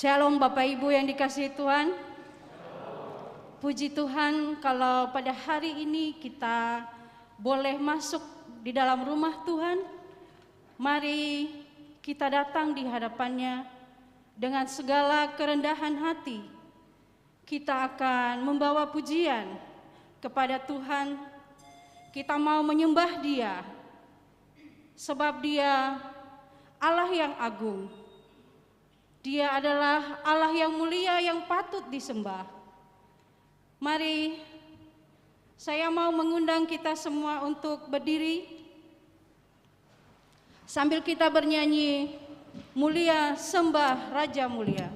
Shalom Bapak Ibu yang dikasihi Tuhan. Puji Tuhan kalau pada hari ini kita boleh masuk di dalam rumah Tuhan. Mari kita datang di hadapannya dengan segala kerendahan hati. Kita akan membawa pujian kepada Tuhan. Kita mau menyembah Dia, sebab Dia Allah yang agung. Dia adalah Allah yang mulia yang patut disembah. Mari saya mau mengundang kita semua untuk berdiri sambil kita bernyanyi Mulia Sembah Raja Mulia.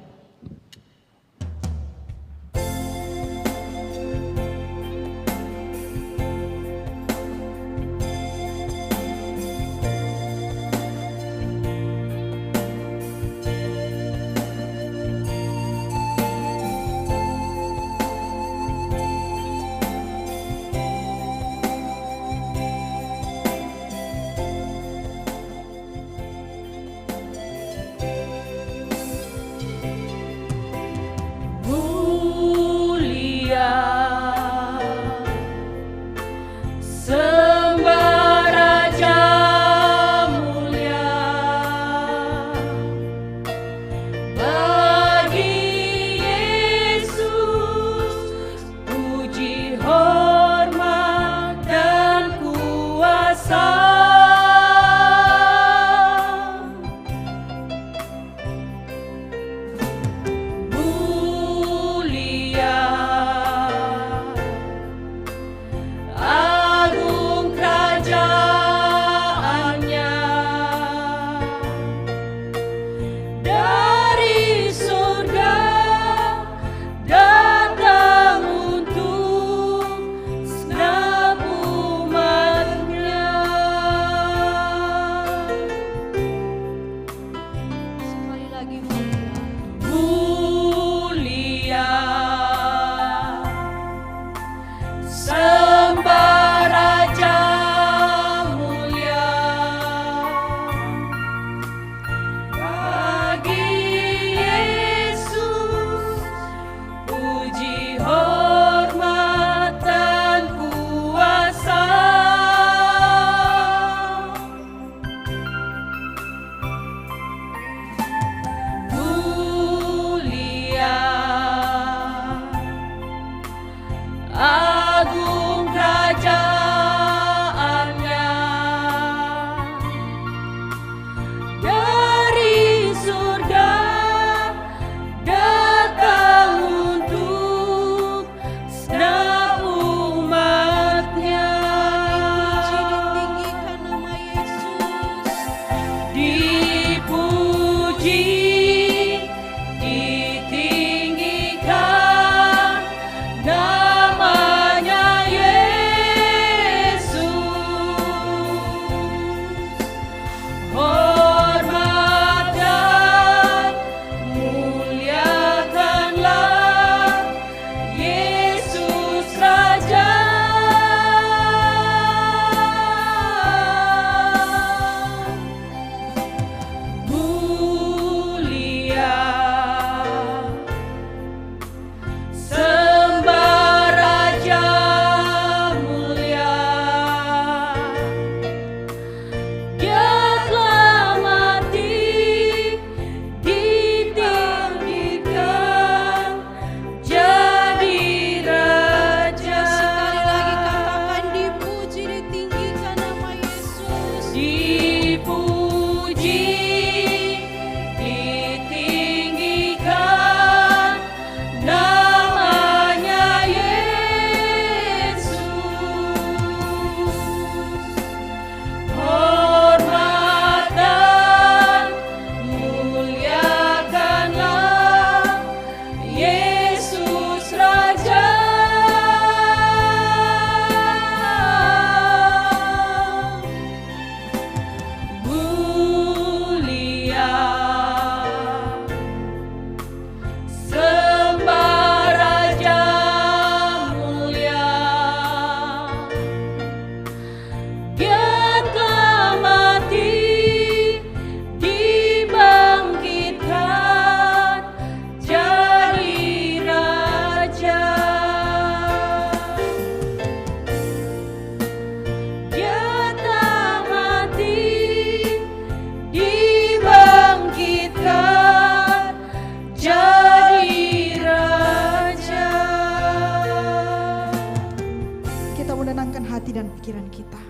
hati dan pikiran kita.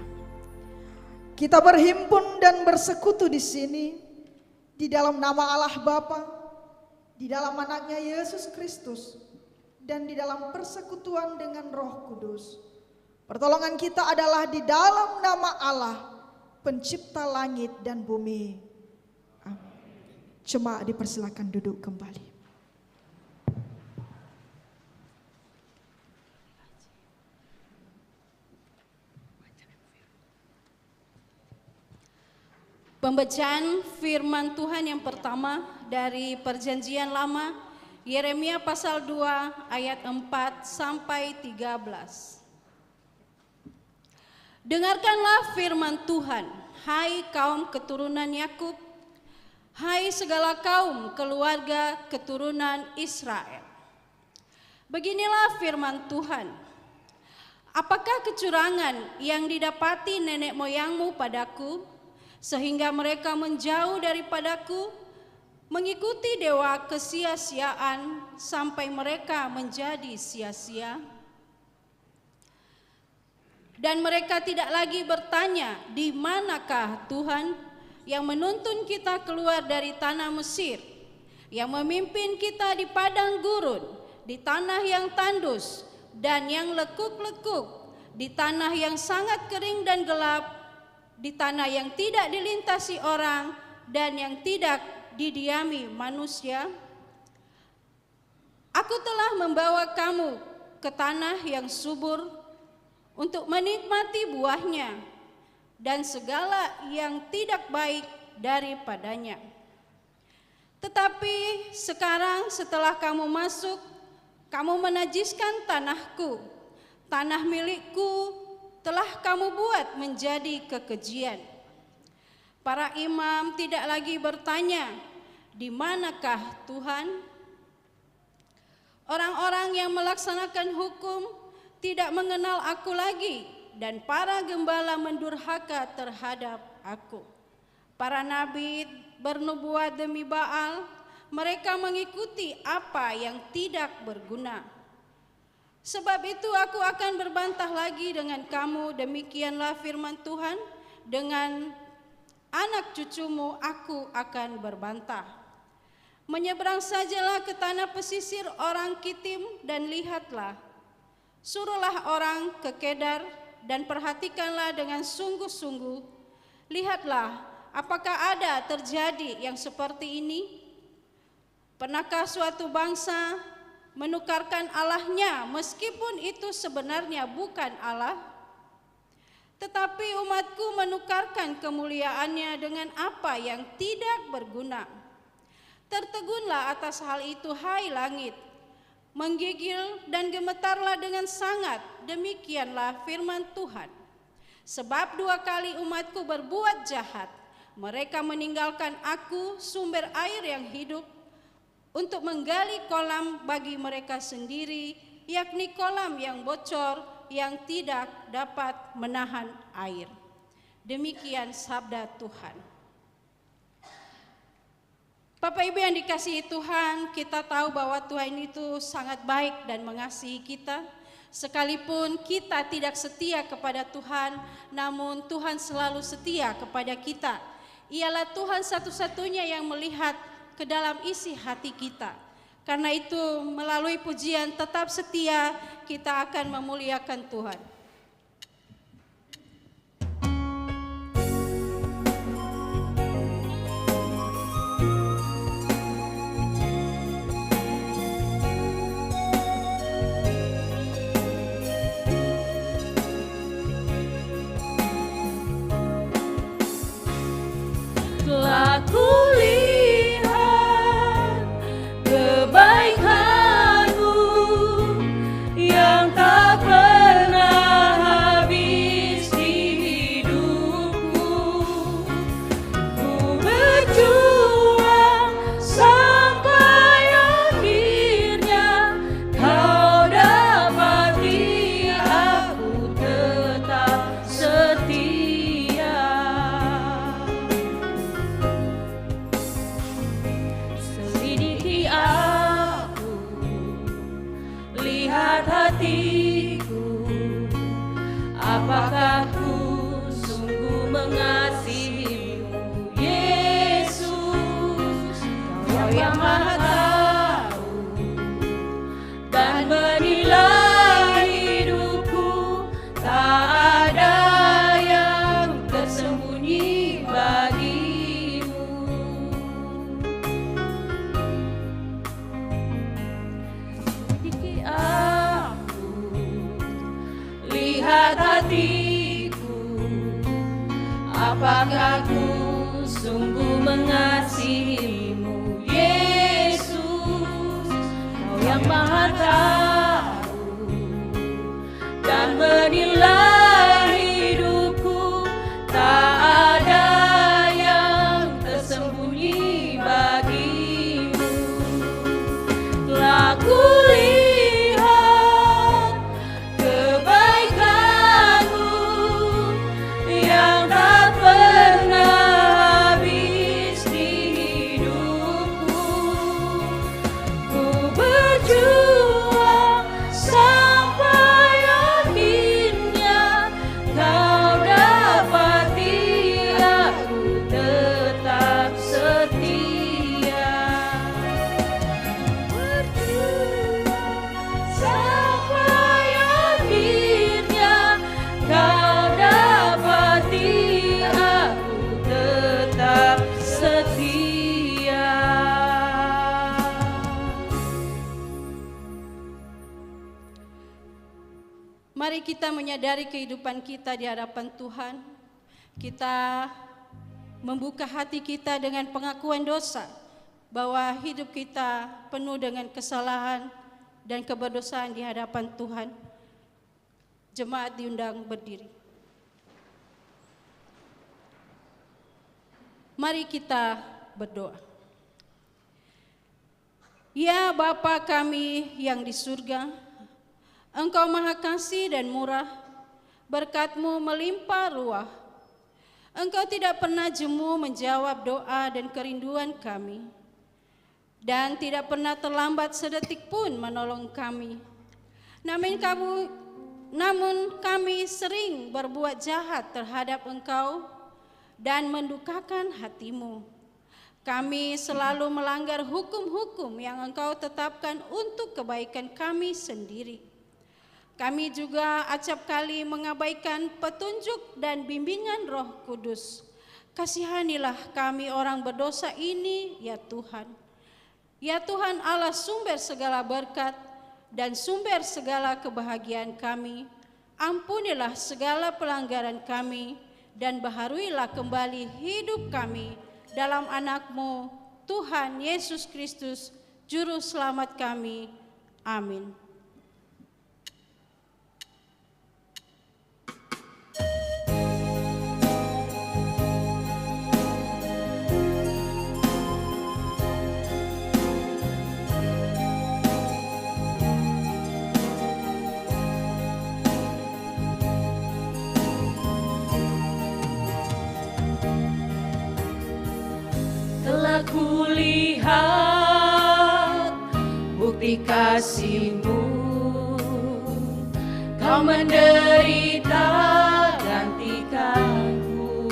Kita berhimpun dan bersekutu di sini di dalam nama Allah Bapa, di dalam anaknya Yesus Kristus, dan di dalam persekutuan dengan Roh Kudus. Pertolongan kita adalah di dalam nama Allah, pencipta langit dan bumi. Amin. Jemaat dipersilakan duduk kembali. Pembacaan firman Tuhan yang pertama dari Perjanjian Lama, Yeremia pasal 2 ayat 4 sampai 13. Dengarkanlah firman Tuhan, hai kaum keturunan Yakub, hai segala kaum keluarga keturunan Israel. Beginilah firman Tuhan, apakah kecurangan yang didapati nenek moyangmu padaku, sehingga mereka menjauh daripadaku, mengikuti dewa kesia-siaan sampai mereka menjadi sia-sia? Dan mereka tidak lagi bertanya, di manakah Tuhan yang menuntun kita keluar dari tanah Mesir, yang memimpin kita di padang gurun, di tanah yang tandus dan yang lekuk-lekuk, di tanah yang sangat kering dan gelap, di tanah yang tidak dilintasi orang dan yang tidak didiami manusia? Aku telah membawa kamu ke tanah yang subur untuk menikmati buahnya dan segala yang tidak baik daripadanya. Tetapi sekarang setelah kamu masuk, kamu menajiskan tanahku, tanah milikku telah kamu buat menjadi kekejian. Para imam tidak lagi bertanya, di manakah Tuhan? Orang-orang yang melaksanakan hukum tidak mengenal aku lagi, dan para gembala mendurhaka terhadap aku. Para nabi bernubuat demi Baal, mereka mengikuti apa yang tidak berguna. Sebab itu aku akan berbantah lagi dengan kamu, demikianlah firman Tuhan, dengan anak cucumu aku akan berbantah. Menyeberang sajalah ke tanah pesisir orang Kitim dan lihatlah, suruhlah orang ke Kedar dan perhatikanlah dengan sungguh-sungguh. Lihatlah, apakah ada terjadi yang seperti ini? Pernahkah suatu bangsa menukarkan Allahnya meskipun itu sebenarnya bukan Allah? Tetapi umatku menukarkan kemuliaannya dengan apa yang tidak berguna. Tertegunlah atas hal itu, hai langit, menggigil dan gemetarlah dengan sangat, demikianlah firman Tuhan. Sebab 2 kali umatku berbuat jahat, mereka meninggalkan aku, sumber air yang hidup, untuk menggali kolam bagi mereka sendiri, yakni kolam yang bocor yang tidak dapat menahan air. Demikian sabda Tuhan. Bapak Ibu yang dikasihi Tuhan, kita tahu bahwa Tuhan itu sangat baik dan mengasihi kita. Sekalipun kita tidak setia kepada Tuhan, namun Tuhan selalu setia kepada kita. Ialah Tuhan satu-satunya yang melihat ke dalam isi hati kita. Karena itu melalui pujian tetap setia kita akan memuliakan Tuhan. Telah kulihat kebaikan-Mu yang tak pernah Apakah ku sungguh mengasihimu, Yesus? Kau yang Maha tahu dan menilai hidupku, tak ada yang tersembunyi bagimu. Sedikit aku lihat hatiku, apakah ku sungguh mengasihimu, Yesus? Kau yang Maha tahu dan menilai hidupku, tak ada yang tersembunyi bagimu. Telah kulihat kebaikanmu yang tak pernah habis di hidupku. Ku berjuang sampai akhirnya kau dapati aku tetap setia. Berjuang sampai akhirnya kau dapati aku tetap setia. Mari kita menyadari kehidupan kita di hadapan Tuhan. Kita membuka hati kita dengan pengakuan dosa, bahwa hidup kita penuh dengan kesalahan dan keberdosaan di hadapan Tuhan. Jemaat diundang berdiri. Mari kita berdoa. Ya Bapa kami yang di surga, Engkau Maha Kasih dan murah, berkat-Mu melimpah ruah. Engkau tidak pernah jemu menjawab doa dan kerinduan kami, dan tidak pernah terlambat sedetik pun menolong kami. Namun kami sering berbuat jahat terhadap Engkau dan mendukakan hati-Mu. Kami selalu melanggar hukum-hukum yang Engkau tetapkan untuk kebaikan kami sendiri. Kami juga acap kali mengabaikan petunjuk dan bimbingan Roh Kudus. Kasihanilah kami orang berdosa ini, ya Tuhan. Ya Tuhan Allah, sumber segala berkat dan sumber segala kebahagiaan kami. Ampunilah segala pelanggaran kami dan baharuilah kembali hidup kami dalam Anak-Mu, Tuhan Yesus Kristus, Juru Selamat kami. Amin. Telah kulihat bukti kasih-Mu, Kau menderita gantikanku.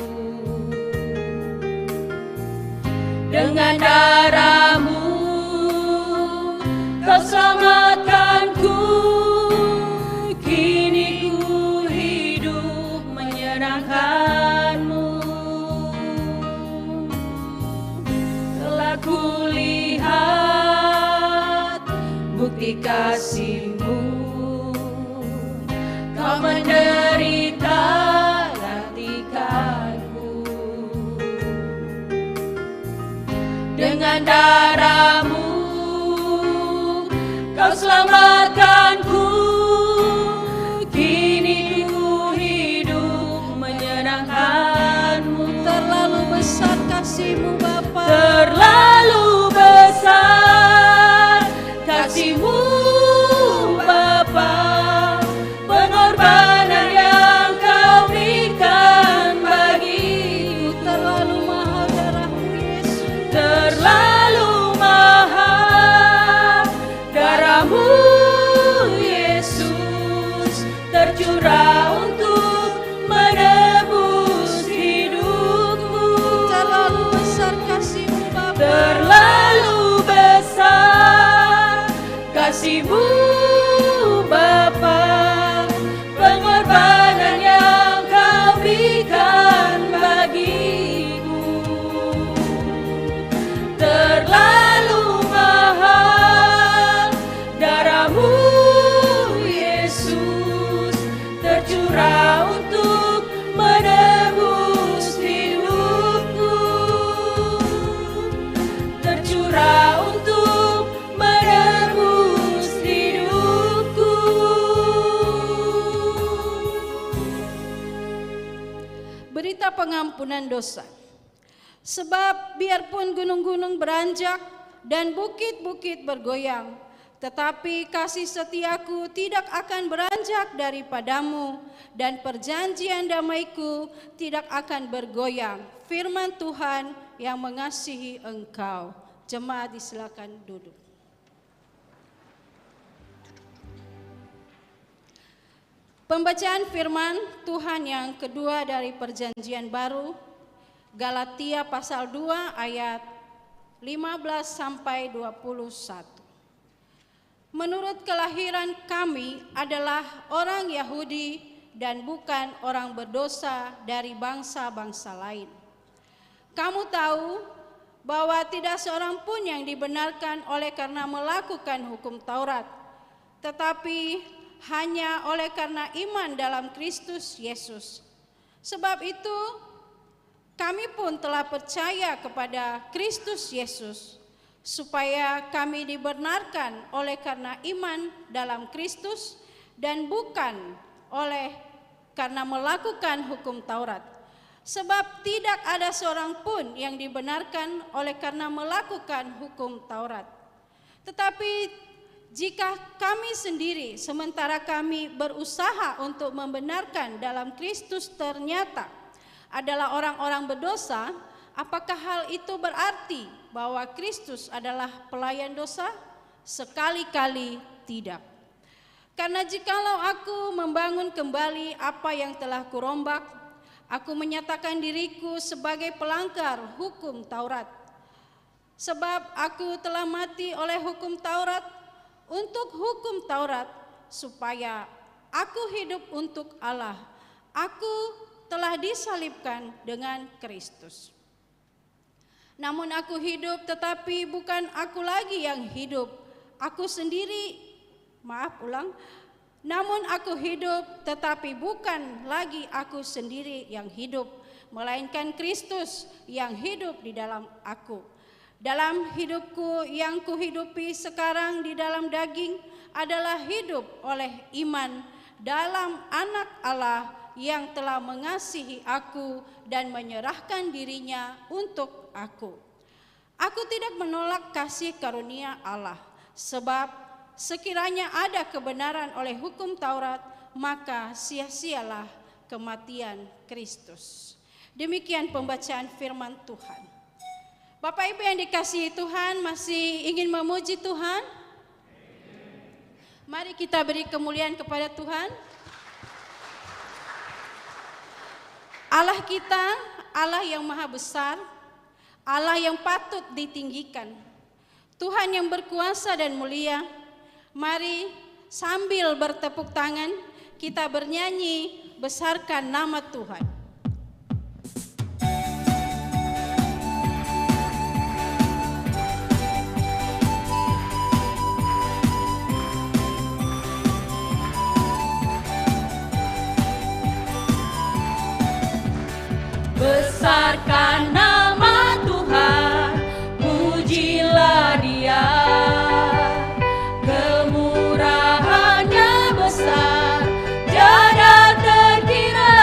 Dengan darah-Mu Kau selamatkanku. Kini ku hidup menyenangkan-Mu. Telah kulihat bukti kasih-Mu, Kau menderita gantikanku. Dengan darah-Mu Kau selamatkanku. Kini ku hidup menyenangkan-Mu. Terlalu besar kasih-Mu Bapa. Terlalu besar kasih-Mu Bapa. Pengorbanan yang Kau berikan bagiku. Terlalu mahal darah-Mu Yesus. Terlalu mahal darah-Mu Yesus, tercurah untuk kasih-Mu Bapa, pengorbanan yang Kau berikan bagiku terlalu mahal. Darah-Mu Yesus tercurah untuk menebus hidupku, tercurah untuk menebus hidupku. Berita pengampunan dosa. Sebab biarpun gunung-gunung beranjak dan bukit-bukit bergoyang, tetapi kasih setiaku tidak akan beranjak daripadamu, dan perjanjian damaiku tidak akan bergoyang. Firman Tuhan yang mengasihi engkau. Jemaat disilakan duduk. Pembacaan firman Tuhan yang kedua dari perjanjian baru, Galatia pasal 2 ayat 15 sampai 21. Menurut kelahiran kami adalah orang Yahudi dan bukan orang berdosa dari bangsa-bangsa lain. Kamu tahu bahwa tidak seorang pun yang dibenarkan oleh karena melakukan hukum Taurat, tetapi hanya oleh karena iman dalam Kristus Yesus. Sebab itu kami pun telah percaya kepada Kristus Yesus, supaya kami dibenarkan oleh karena iman dalam Kristus dan bukan oleh karena melakukan hukum Taurat. Sebab tidak ada seorang pun yang dibenarkan oleh karena melakukan hukum Taurat. Tetapi jika kami sendiri sementara kami berusaha untuk membenarkan dalam Kristus ternyata adalah orang-orang berdosa, apakah hal itu berarti bahwa Kristus adalah pelayan dosa? Sekali-kali tidak. Karena jikalau aku membangun kembali apa yang telah kurombak, aku menyatakan diriku sebagai pelanggar hukum Taurat. Sebab aku telah mati oleh hukum Taurat untuk hukum Taurat, supaya aku hidup untuk Allah. Aku telah disalibkan dengan Kristus. Namun aku hidup, tetapi bukan aku lagi yang hidup. Namun aku hidup, tetapi bukan lagi aku sendiri yang hidup, melainkan Kristus yang hidup di dalam aku. Dalam hidupku yang kuhidupi sekarang di dalam daging adalah hidup oleh iman dalam Anak Allah yang telah mengasihi aku dan menyerahkan dirinya untuk aku. Aku tidak menolak kasih karunia Allah, sebab sekiranya ada kebenaran oleh hukum Taurat, maka sia-sialah kematian Kristus. Demikian pembacaan firman Tuhan. Bapak Ibu yang dikasihi Tuhan, masih ingin memuji Tuhan? Mari kita beri kemuliaan kepada Tuhan. Allah kita, Allah yang maha besar, Allah yang patut ditinggikan, Tuhan yang berkuasa dan mulia. Mari sambil bertepuk tangan kita bernyanyi, besarkan nama Tuhan. Besarkan nama Tuhan, pujilah Dia. Kemurahannya besar, tiada terkira.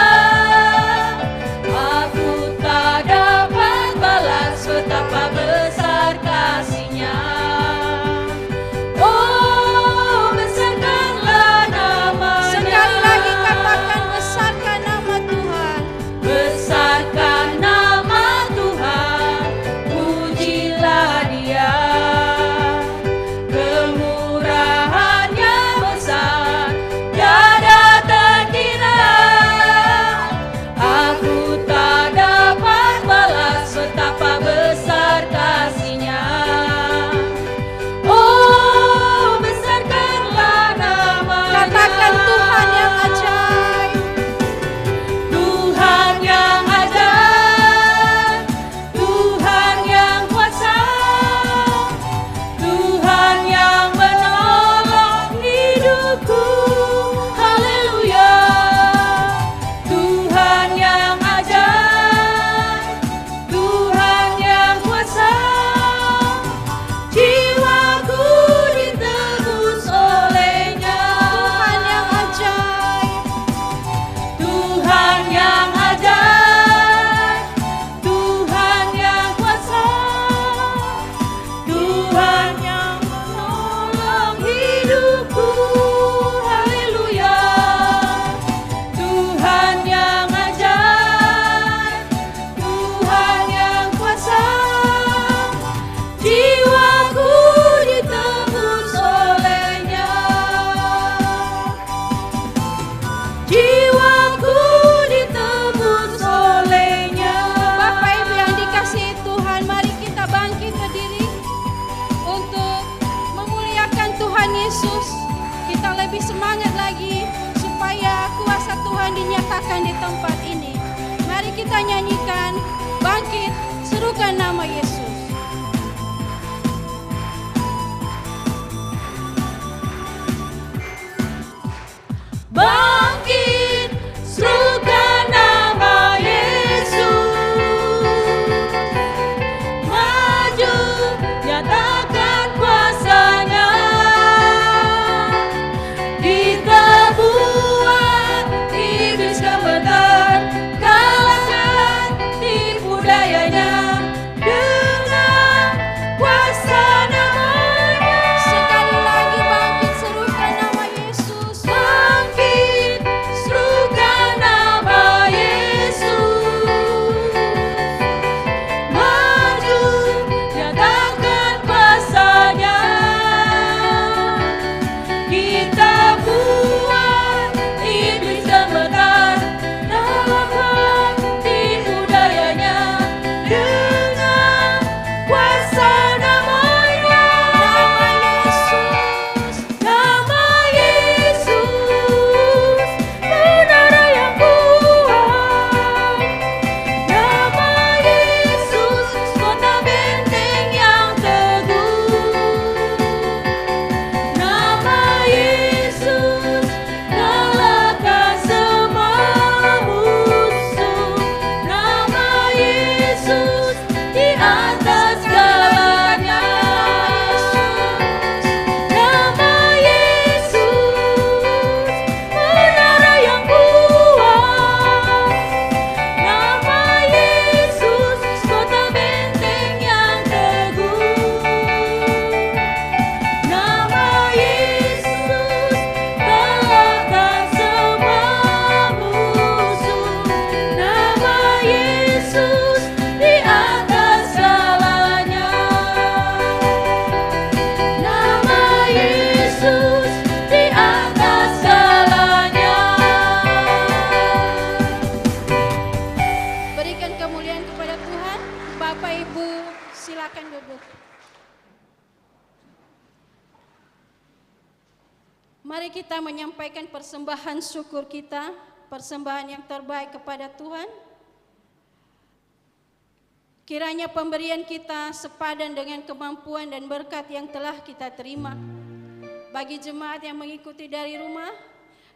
jiwaku ditebus olehnya. Bapak Ibu yang dikasihi Tuhan, mari kita bangkit berdiri untuk memuliakan Tuhan Yesus. Kita lebih semangat lagi supaya kuasa Tuhan dinyatakan di tempat ini. Mari kita nyanyikan, bangkit, serukan nama Yesus. Bangkit, serukan nama Yesus. Maju, nyatakan kuasa-Nya. Kita buat iblis gemetar, kalahkan tipu dayanya dengan kuasa nama-Nya. Sekali lagi bangkit, serukan nama Yesus. Bangkit, serukan nama Yesus. Maju, nyatakan kuasa-Nya. Kita buat iblis gemetar, kalahkan tipu dayanya dengan kuasa nama-Nya. Nama Yesus, menara yang kuat. Nama Yesus, kota benteng yang teguh. Nama Yesus, kalahkan semua musuh. Nama Yesus, di atas segalanya. Nama Yesus, menara yang kuat. Nama Yesus, kota benteng yang teguh. Nama Yesus, kalahkan semua musuh. Nama Yesus, di atas segalanya. Nama Yesus, di atas segalanya. Berikan kemuliaan kepada Tuhan. Bapak Ibu silakan duduk. Mari kita menyampaikan persembahan syukur kita, persembahan yang terbaik kepada Tuhan. Kiranya pemberian kita sepadan dengan kemampuan dan berkat yang telah kita terima. Bagi jemaat yang mengikuti dari rumah,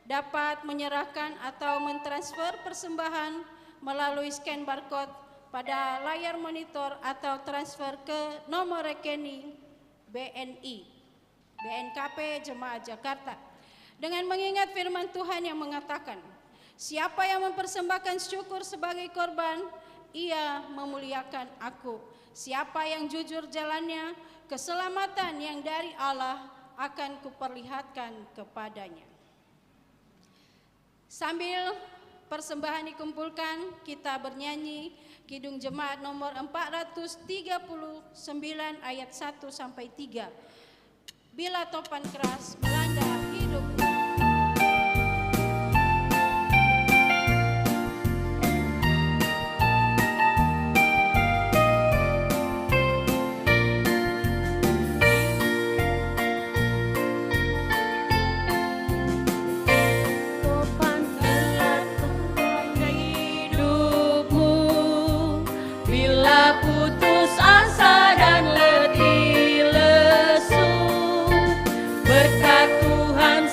dapat menyerahkan atau mentransfer persembahan melalui scan barcode pada layar monitor atau transfer ke nomor rekening BNI, BNKP Jemaat Jakarta. Dengan mengingat firman Tuhan yang mengatakan, siapa yang mempersembahkan syukur sebagai korban, ia memuliakan aku. Siapa yang jujur jalannya, keselamatan yang dari Allah akan kuperlihatkan kepadanya. Sambil persembahan dikumpulkan, kita bernyanyi Kidung Jemaat nomor 439 ayat 1 sampai 3. Bila topan keras melanda hidupku. Topan telah melanda hidupmu, bila putus asa dan letih lesu, berkat Tuhan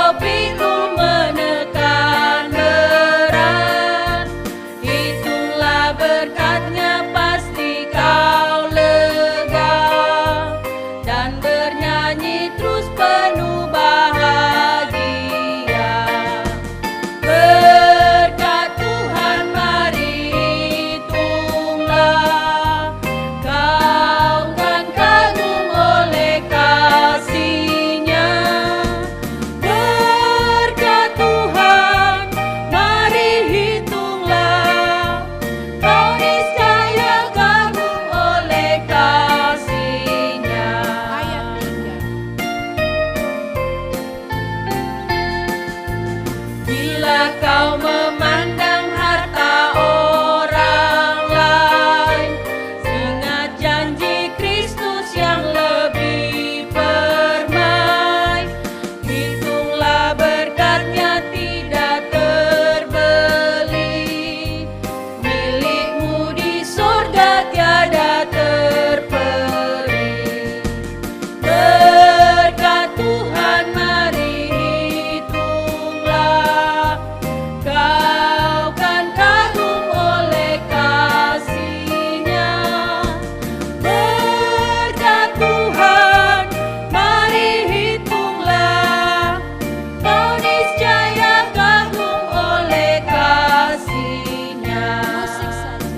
kau pikul menekan berat, itulah berkatnya pasti kau lega, dan bernyanyi terus penuh bahagia. Berkat Tuhan mari hitunglah, kau kan kagum oleh kasih-Nya. Berkat Tuhan mari hitunglah, kau niscaya kagum oleh kasih-Nya. Ayat 3. Bila kau memandang harta orang lain, ingat janji Kristus yang lebih permai. Hitunglah berkatnya tidak terbeli, milikmu di surga tiada terperi. Berkat Tuhan mari hitunglah, kau kan kagum oleh kasih-Nya. Berkat Tuhan mari hitunglah, kau niscaya kagum oleh kasih-Nya. Musik saja.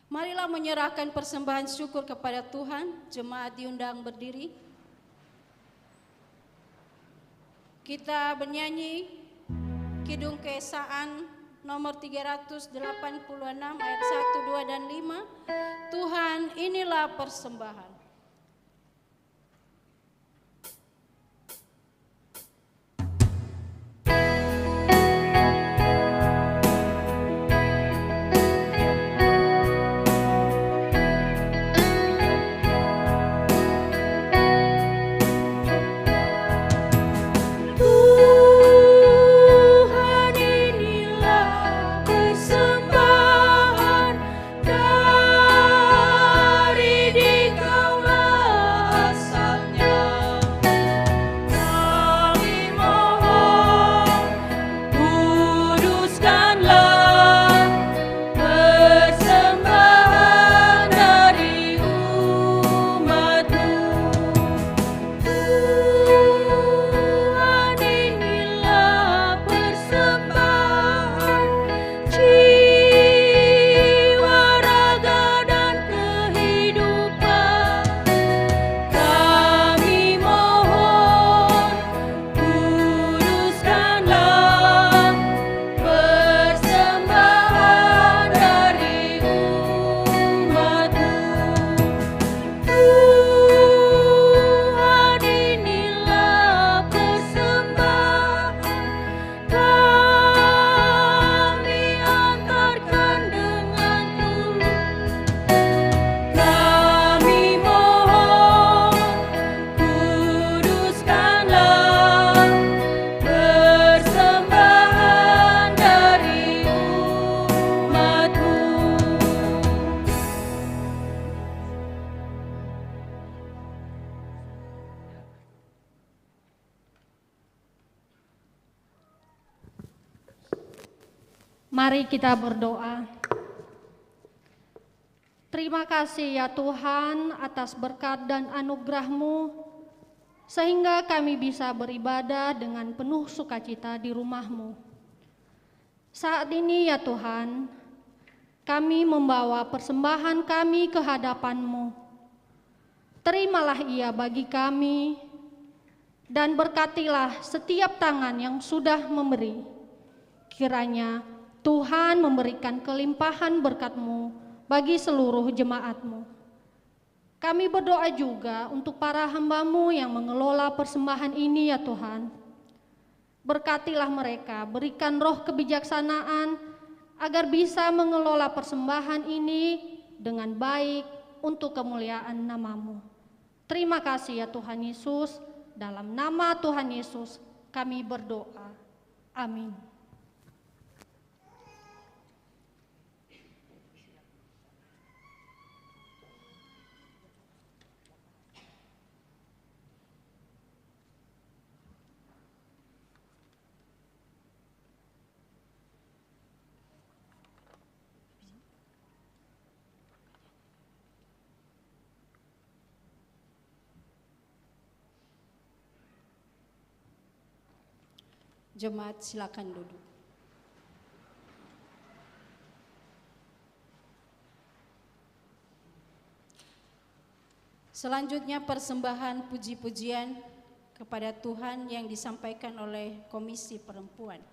Marilah menyerahkan persembahan syukur kepada Tuhan. Jemaat diundang berdiri. Kita bernyanyi Kidung Keesaan nomor 386 ayat 1, 2, dan 5. Tuhan, inilah persembahan. Tuhan, inilah persembahan dari Dikaulah asalnya. Kami mohon, kuduskanlah persembahan dari umat-Mu. Tuhan, inilah persembahan jiwa, raga, dan kehidupan. Kami mohon, kuduskanlah persembahan dari umat-Mu. Tuhan, inilah persembahan kami antarkan dengan tulus. Kami mohon, kuduskanlah persembahan dari umat-Mu. Mari kita berdoa. Terima kasih ya Tuhan atas berkat dan anugerah-Mu, sehingga kami bisa beribadah dengan penuh sukacita di rumah-Mu. Saat ini ya Tuhan, kami membawa persembahan kami ke hadapan-Mu. Terimalah ia bagi kami, dan berkatilah setiap tangan yang sudah memberi. Kiranya Tuhan memberikan kelimpahan berkat-Mu bagi seluruh jemaat-Mu. Kami berdoa juga untuk para hamba-Mu yang mengelola persembahan ini ya Tuhan. Berkatilah mereka, berikan roh kebijaksanaan agar bisa mengelola persembahan ini dengan baik untuk kemuliaan nama-Mu. Terima kasih ya Tuhan Yesus, dalam nama Tuhan Yesus kami berdoa. Amin. Jemaat silakan duduk. Selanjutnya persembahan puji-pujian kepada Tuhan yang disampaikan oleh Komisi Perempuan.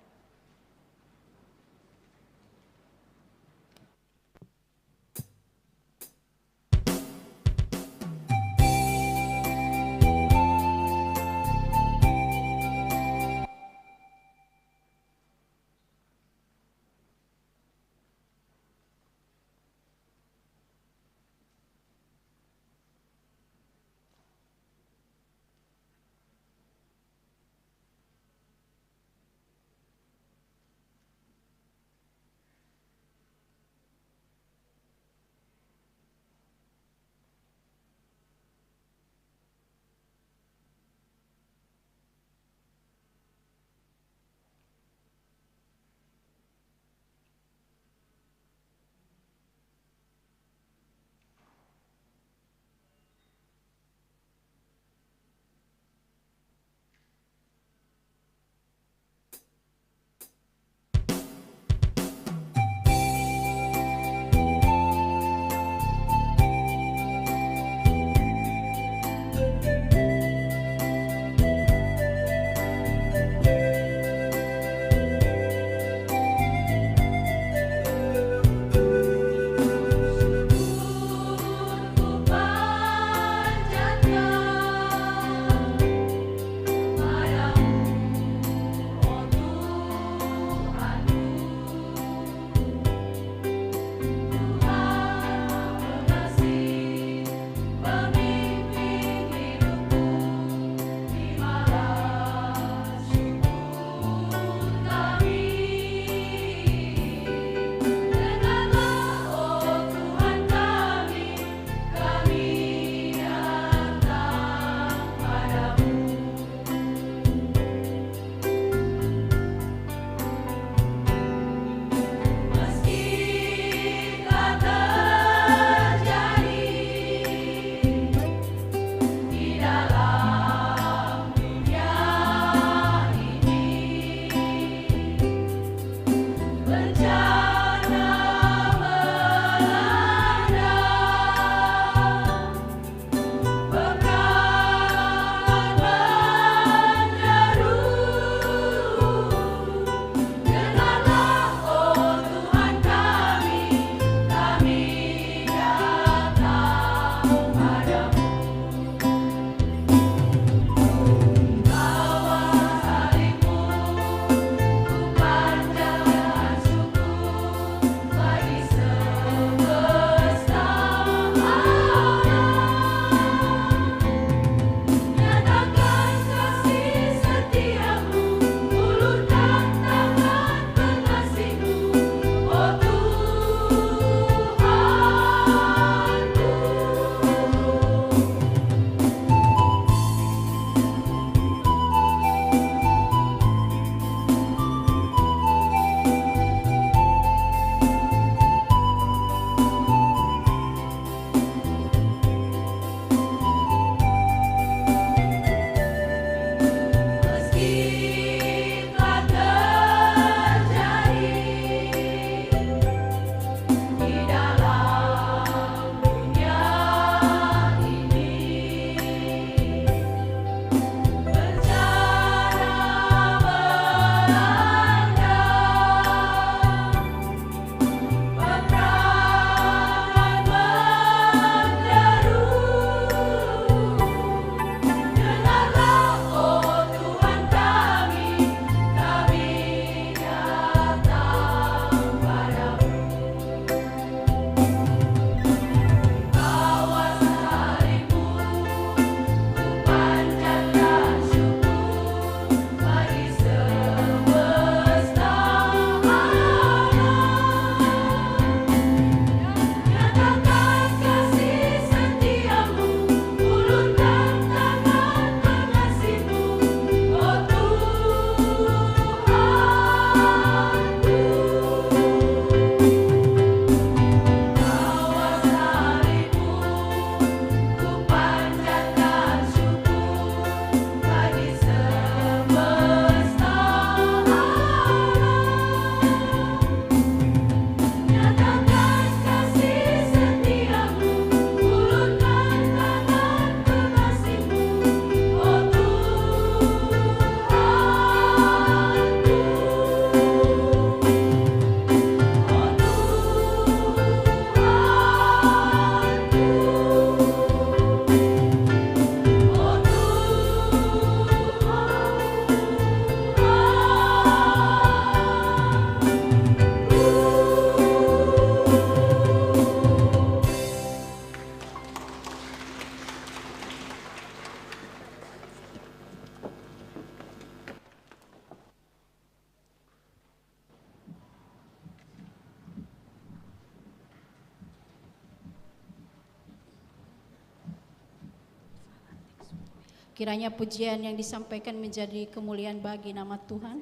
Kiranya pujian yang disampaikan menjadi kemuliaan bagi nama Tuhan.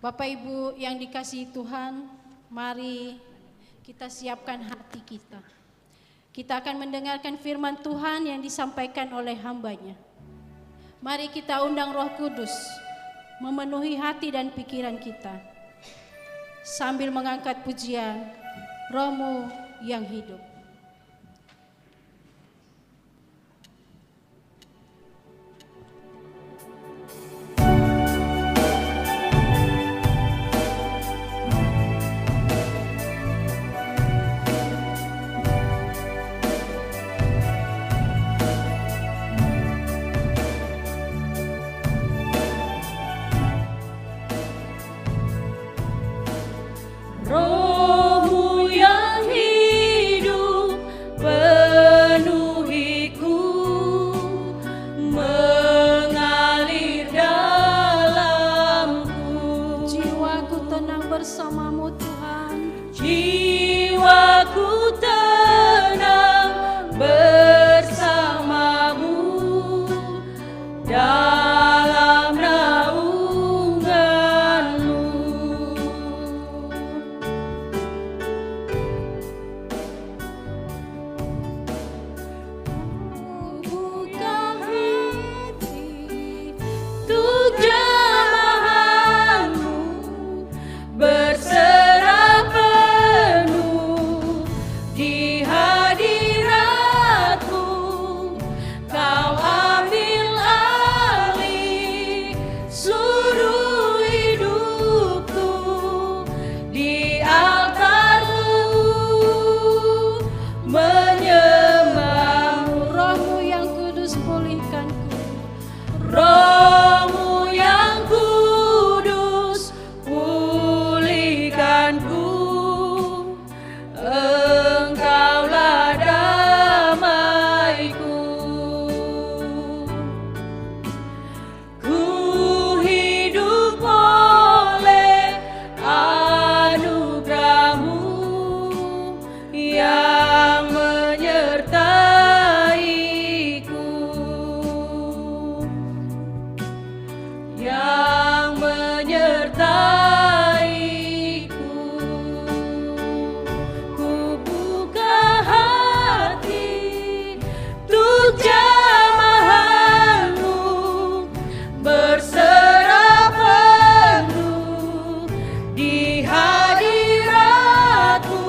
Bapak Ibu yang dikasihi Tuhan, mari kita siapkan hati kita. Kita akan mendengarkan firman Tuhan yang disampaikan oleh hamba-Nya. Mari kita undang Roh Kudus memenuhi hati dan pikiran kita, sambil mengangkat pujian Roh-Mu yang hidup. Roh-Mu yang hidup penuhiku, mengalir dalamku. Jiwaku tenang bersamamu Tuhan. Jiwaku tenang bersamamu dalam naungan-Mu. Buka hati untuk jamahan-Mu, berserah penuh di hadirat-Mu. Kau ambil alih seluruh hidupku di altar-Mu, menyembah-Mu. Roh-Mu yang kudus pulihkanku. Roh-Mu yang kudus pulihkanku, Engkaulah damaiku. Ku hidup oleh anugerah-Mu yang menyertaiku, yang menyertaiku. Ku buka hati untuk jamahan-Mu, berserah penuh di hadirat-Mu.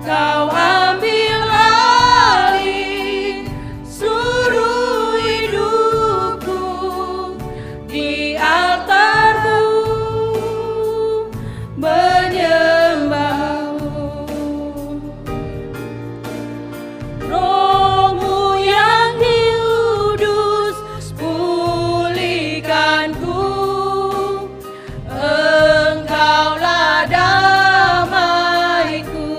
Kau ambil alih seluruh hidupku di altar-Mu, menyembah-Mu. Roh-Mu yang kudus pulihkanku, Engkaulah damaiku.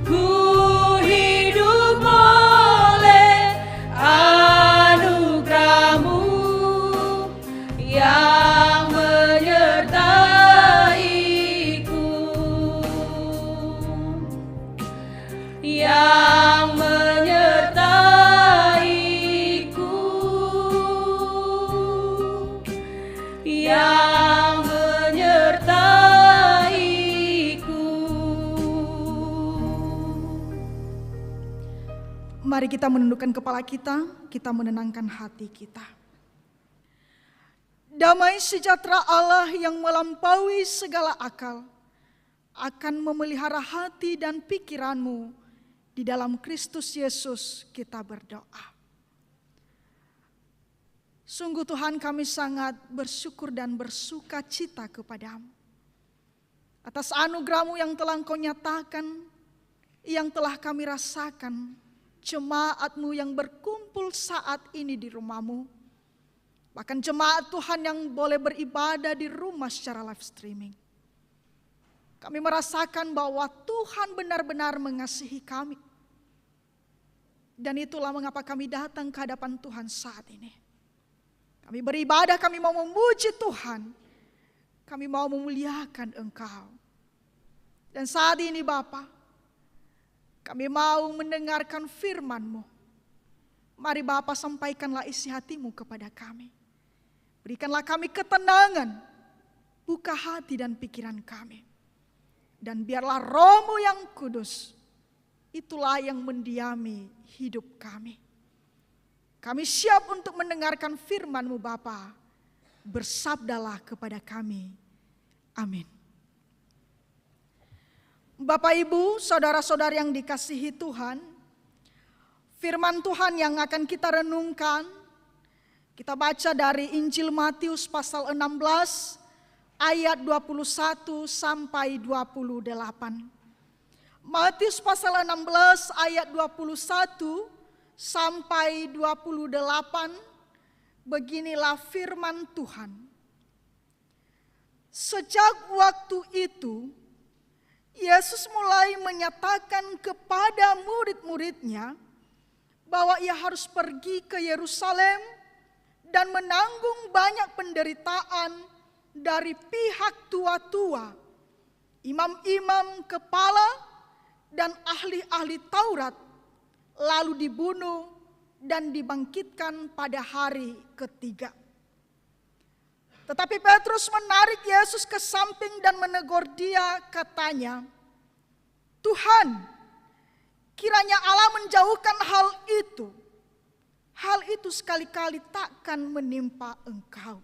Ku hidup oleh anugerah-Mu yang menyertaiku, yang menyertaiku, yang menyertaiku. Mari kita menundukkan kepala kita menenangkan hati kita. Damai sejahtera Allah yang melampaui segala akal akan memelihara hati dan pikiranmu. Di dalam Kristus Yesus kita berdoa. Sungguh Tuhan, kami sangat bersyukur dan bersuka cita kepadamu atas anugerah-Mu yang telah Engkau nyatakan, yang telah kami rasakan, jemaat-Mu yang berkumpul saat ini di rumah-Mu. Bahkan jemaat Tuhan yang boleh beribadah di rumah secara live streaming. Kami merasakan bahwa Tuhan benar-benar mengasihi kami. Dan itulah mengapa kami datang ke hadapan Tuhan saat ini. Kami beribadah, kami mau memuji Tuhan. Kami mau memuliakan Engkau. Dan saat ini Bapa, Kami mau mendengarkan firman-Mu. Mari Bapa, sampaikanlah isi hati-Mu kepada kami. Berikanlah kami ketenangan, buka hati dan pikiran kami. Dan biarlah Roh-Mu yang kudus, itulah yang mendiami hidup kami. Kami siap untuk mendengarkan firman-Mu Bapa. Bersabdalah kepada kami. Amin. Bapak, Ibu, saudara-saudara yang dikasihi Tuhan, firman Tuhan yang akan kita renungkan, kita baca dari Injil Matius pasal 16 ayat 21 sampai 28. Matius pasal 16 ayat 21 sampai 28, beginilah firman Tuhan. Sejak waktu itu, Yesus mulai menyatakan kepada murid-muridnya bahwa ia harus pergi ke Yerusalem dan menanggung banyak penderitaan dari pihak tua-tua, imam-imam kepala, dan ahli-ahli Taurat, lalu dibunuh dan dibangkitkan pada hari ketiga. Tetapi Petrus menarik Yesus ke samping dan menegur dia, katanya, "Tuhan, kiranya Allah menjauhkan hal itu. Hal itu sekali-kali takkan menimpa Engkau."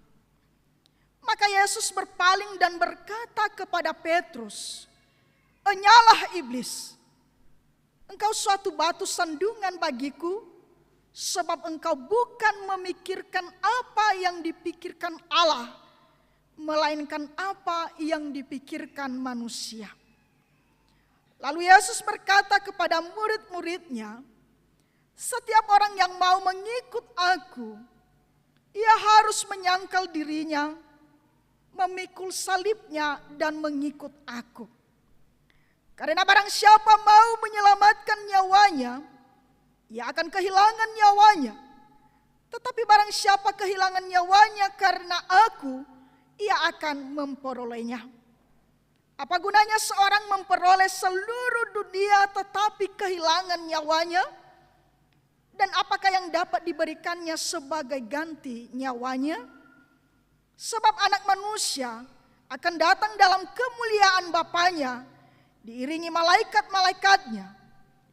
Maka Yesus berpaling dan berkata kepada Petrus, "Enyalah iblis, engkau suatu batu sandungan bagiku, sebab engkau bukan memikirkan apa yang dipikirkan Allah, melainkan apa yang dipikirkan manusia." Lalu Yesus berkata kepada murid-muridnya, "Setiap orang yang mau mengikut Aku, ia harus menyangkal dirinya, memikul salibnya dan mengikut Aku. Karena barang siapa mau menyelamatkan nyawanya, ia akan kehilangan nyawanya. Tetapi barang siapa kehilangan nyawanya karena Aku, ia akan memperolehnya. Apa gunanya seorang memperoleh seluruh dunia tetapi kehilangan nyawanya? Dan apakah yang dapat diberikannya sebagai ganti nyawanya? Sebab Anak Manusia akan datang dalam kemuliaan Bapanya, diiringi malaikat-malaikatnya.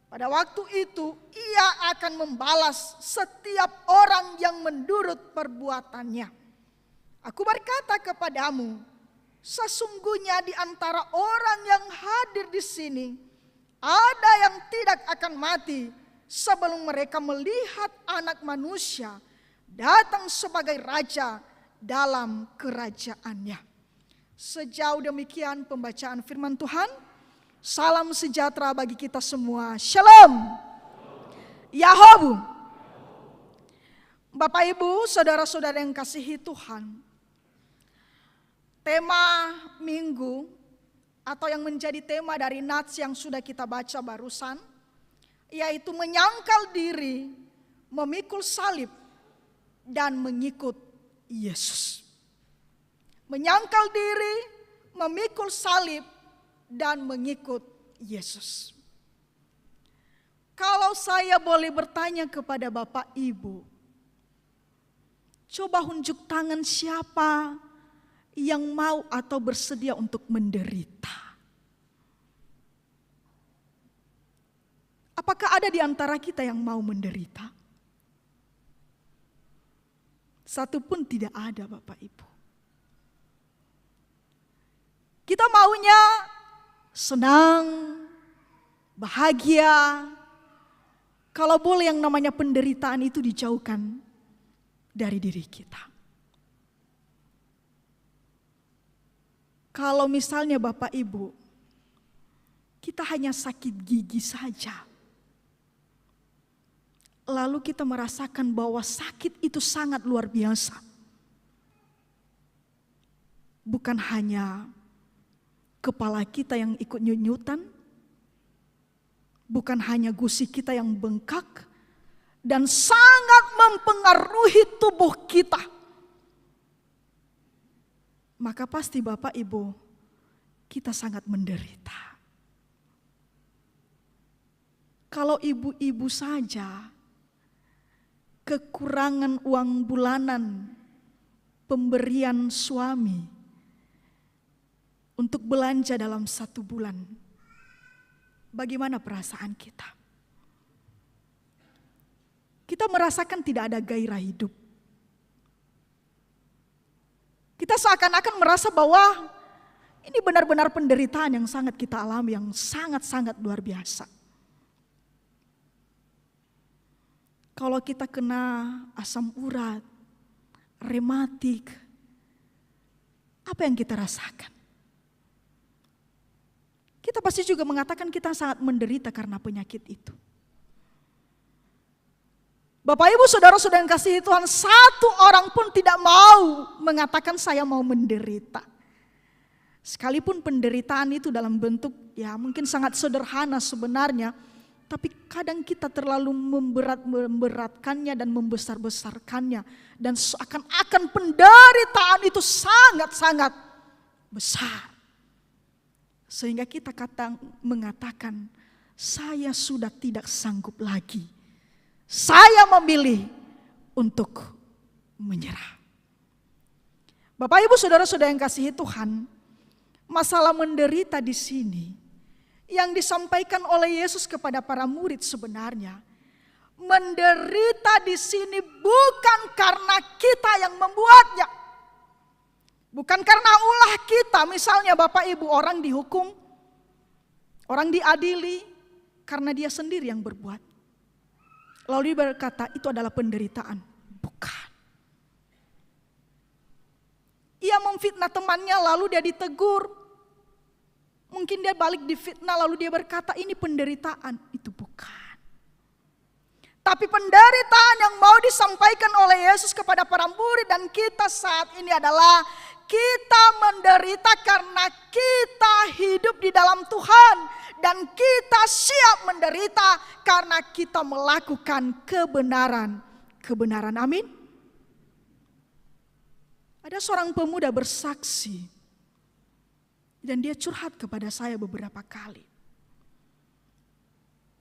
Pada waktu itu ia akan membalas setiap orang yang menurut perbuatannya. Aku berkata kepadamu, sesungguhnya di antara orang yang hadir di sini, ada yang tidak akan mati sebelum mereka melihat Anak Manusia datang sebagai Raja dalam kerajaannya." Sejauh demikian pembacaan firman Tuhan. Salam sejahtera bagi kita semua. Shalom. Yahobu. Bapak, Ibu, saudara-saudara yang kasihi Tuhan, tema minggu atau yang menjadi tema dari nats yang sudah kita baca barusan, yaitu menyangkal diri, memikul salib, dan mengikut Yesus. Menyangkal diri, memikul salib, dan mengikut Yesus. Kalau saya boleh bertanya kepada Bapak Ibu, coba unjuk tangan siapa yang mau atau bersedia untuk menderita? Apakah ada di antara kita yang mau menderita? Satu pun tidak ada, Bapak Ibu. Kita maunya senang, bahagia. Kalau boleh yang namanya penderitaan itu dijauhkan dari diri kita. Kalau misalnya Bapak Ibu, kita hanya sakit gigi saja, lalu kita merasakan bahwa sakit itu sangat luar biasa. Bukan hanya kepala kita yang ikut nyunyutan, bukan hanya gusi kita yang bengkak, dan sangat mempengaruhi tubuh kita. Maka pasti Bapak Ibu, kita sangat menderita. Kalau ibu-ibu saja kekurangan uang bulanan pemberian suami untuk belanja dalam 1 bulan, bagaimana perasaan kita? Kita merasakan tidak ada gairah hidup. Kita seakan-akan merasa bahwa ini benar-benar penderitaan yang sangat kita alami, yang sangat-sangat luar biasa. Kalau kita kena asam urat, rematik, apa yang kita rasakan? Kita pasti juga mengatakan kita sangat menderita karena penyakit itu. Bapak Ibu saudara-saudara yang kasih Tuhan, satu orang pun tidak mau mengatakan saya mau menderita. Sekalipun penderitaan itu dalam bentuk ya mungkin sangat sederhana sebenarnya, tapi kadang kita terlalu memberatkannya dan membesar-besarkannya. Dan seakan-akan penderitaan itu sangat-sangat besar. Sehingga kita mengatakan, saya sudah tidak sanggup lagi. Saya memilih untuk menyerah. Bapak Ibu saudara-saudara yang kasihi Tuhan, masalah menderita di sini yang disampaikan oleh Yesus kepada para murid sebenarnya, menderita di sini bukan karena kita yang membuatnya. Bukan karena ulah kita, misalnya Bapak Ibu orang dihukum, orang diadili karena dia sendiri yang berbuat. Lalu dia berkata itu adalah penderitaan. Bukan. Ia memfitnah temannya lalu dia ditegur. Mungkin dia balik difitnah lalu dia berkata ini penderitaan. Itu bukan. Tapi penderitaan yang mau disampaikan oleh Yesus kepada para murid dan kita saat ini adalah kita menderita karena kita hidup di dalam Tuhan. Dan kita siap menderita karena kita melakukan kebenaran. Kebenaran, amin. Ada seorang pemuda bersaksi. Dan dia curhat kepada saya beberapa kali.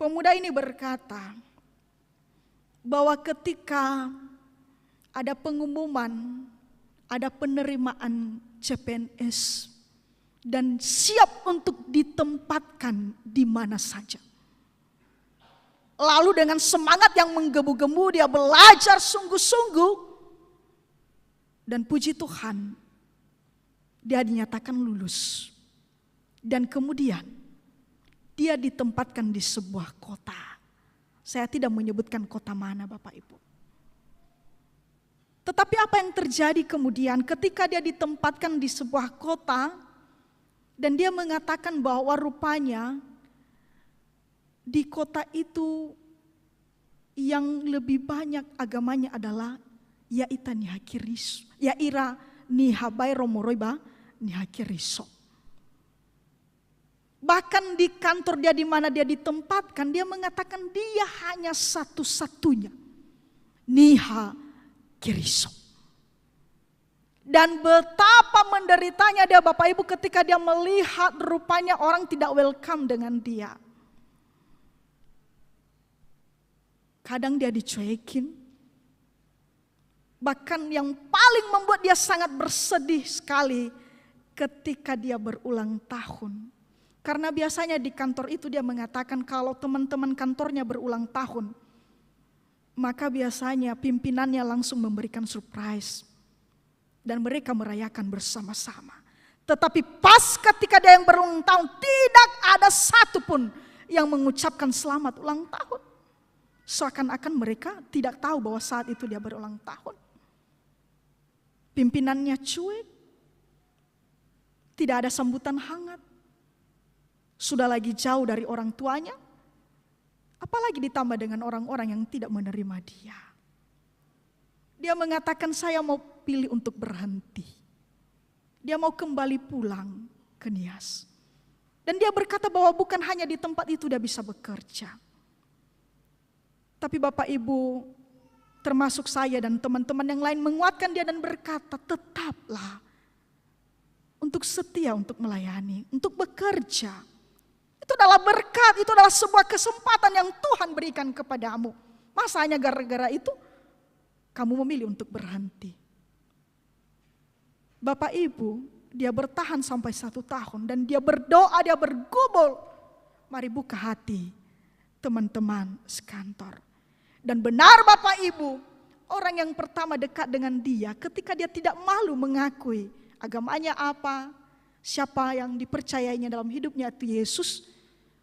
Pemuda ini berkata bahwa ketika ada pengumuman, ada penerimaan CPNS dan siap untuk ditempatkan di mana saja. Lalu dengan semangat yang menggebu-gebu dia belajar sungguh-sungguh dan puji Tuhan dia dinyatakan lulus. Dan kemudian dia ditempatkan di sebuah kota. Saya tidak menyebutkan kota mana Bapak Ibu. Tetapi apa yang terjadi kemudian ketika dia ditempatkan di sebuah kota dan dia mengatakan bahwa rupanya di kota itu yang lebih banyak agamanya adalah Yaita Nihakiriso. Yaira Nihabai Romoroiba Nihakiriso. Bahkan di kantor dia di mana dia ditempatkan, dia mengatakan dia hanya satu-satunya Nihakiriso. Dan betapa menderitanya dia Bapak Ibu ketika dia melihat rupanya orang tidak welcome dengan dia. Kadang dia dicuekin. Bahkan yang paling membuat dia sangat bersedih sekali ketika dia berulang tahun. Karena biasanya di kantor itu dia mengatakan kalau teman-teman kantornya berulang tahun, maka biasanya pimpinannya langsung memberikan surprise. Dan mereka merayakan bersama-sama. Tetapi pas ketika dia yang berulang tahun, tidak ada satupun yang mengucapkan selamat ulang tahun. Seakan-akan mereka tidak tahu bahwa saat itu dia berulang tahun. Pimpinannya cuek. Tidak ada sambutan hangat. Sudah lagi jauh dari orang tuanya. Apalagi ditambah dengan orang-orang yang tidak menerima dia. Dia mengatakan saya mau pilih untuk berhenti. Dia mau kembali pulang ke Nias. Dan dia berkata bahwa bukan hanya di tempat itu dia bisa bekerja. Tapi Bapak Ibu termasuk saya dan teman-teman yang lain menguatkan dia dan berkata tetaplah untuk setia untuk melayani, untuk bekerja. Itu Itu adalah berkat, itu adalah sebuah kesempatan yang Tuhan berikan kepadamu. Masa hanya gara-gara itu kamu memilih untuk berhenti? Bapak Ibu, dia bertahan sampai 1 tahun dan dia berdoa, dia bergumul. Mari buka hati teman-teman sekantor. Dan benar Bapak Ibu, orang yang pertama dekat dengan dia ketika dia tidak malu mengakui agamanya apa, siapa yang dipercayainya dalam hidupnya itu Yesus,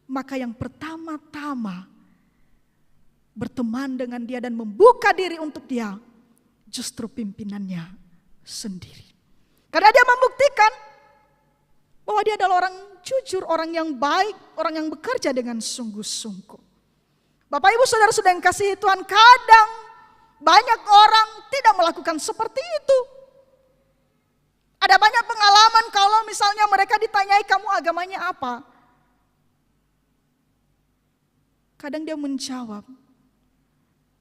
maka yang pertama-tama berteman dengan dia dan membuka diri untuk dia justru pimpinannya sendiri. Karena dia membuktikan bahwa dia adalah orang jujur, orang yang baik, orang yang bekerja dengan sungguh-sungguh. Bapak Ibu saudara-saudara yang kasih Tuhan, kadang banyak orang tidak melakukan seperti itu. Ada banyak pengalaman kalau misalnya mereka ditanyai kamu agamanya apa. Kadang dia menjawab,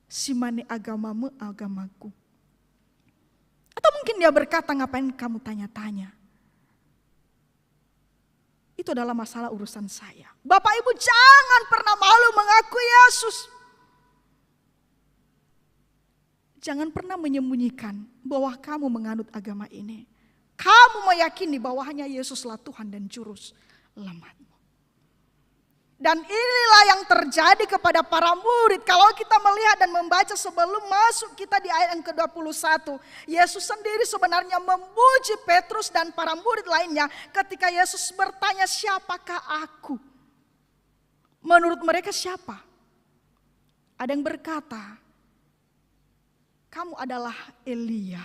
simane agamamu agamaku. Atau mungkin dia berkata, ngapain kamu tanya-tanya? Itu adalah masalah urusan saya. Bapak Ibu jangan pernah malu mengakui Yesus. Jangan pernah menyembunyikan bahwa kamu menganut agama ini. Kamu meyakini bahwa hanya Yesuslah Tuhan dan Juru Selamatmu. Dan inilah yang terjadi kepada para murid. Kalau kita melihat dan membaca sebelum masuk kita di ayat yang ke-21. Yesus sendiri sebenarnya memuji Petrus dan para murid lainnya. Ketika Yesus bertanya, siapakah aku? Menurut mereka siapa? Ada yang berkata, kamu adalah Elia.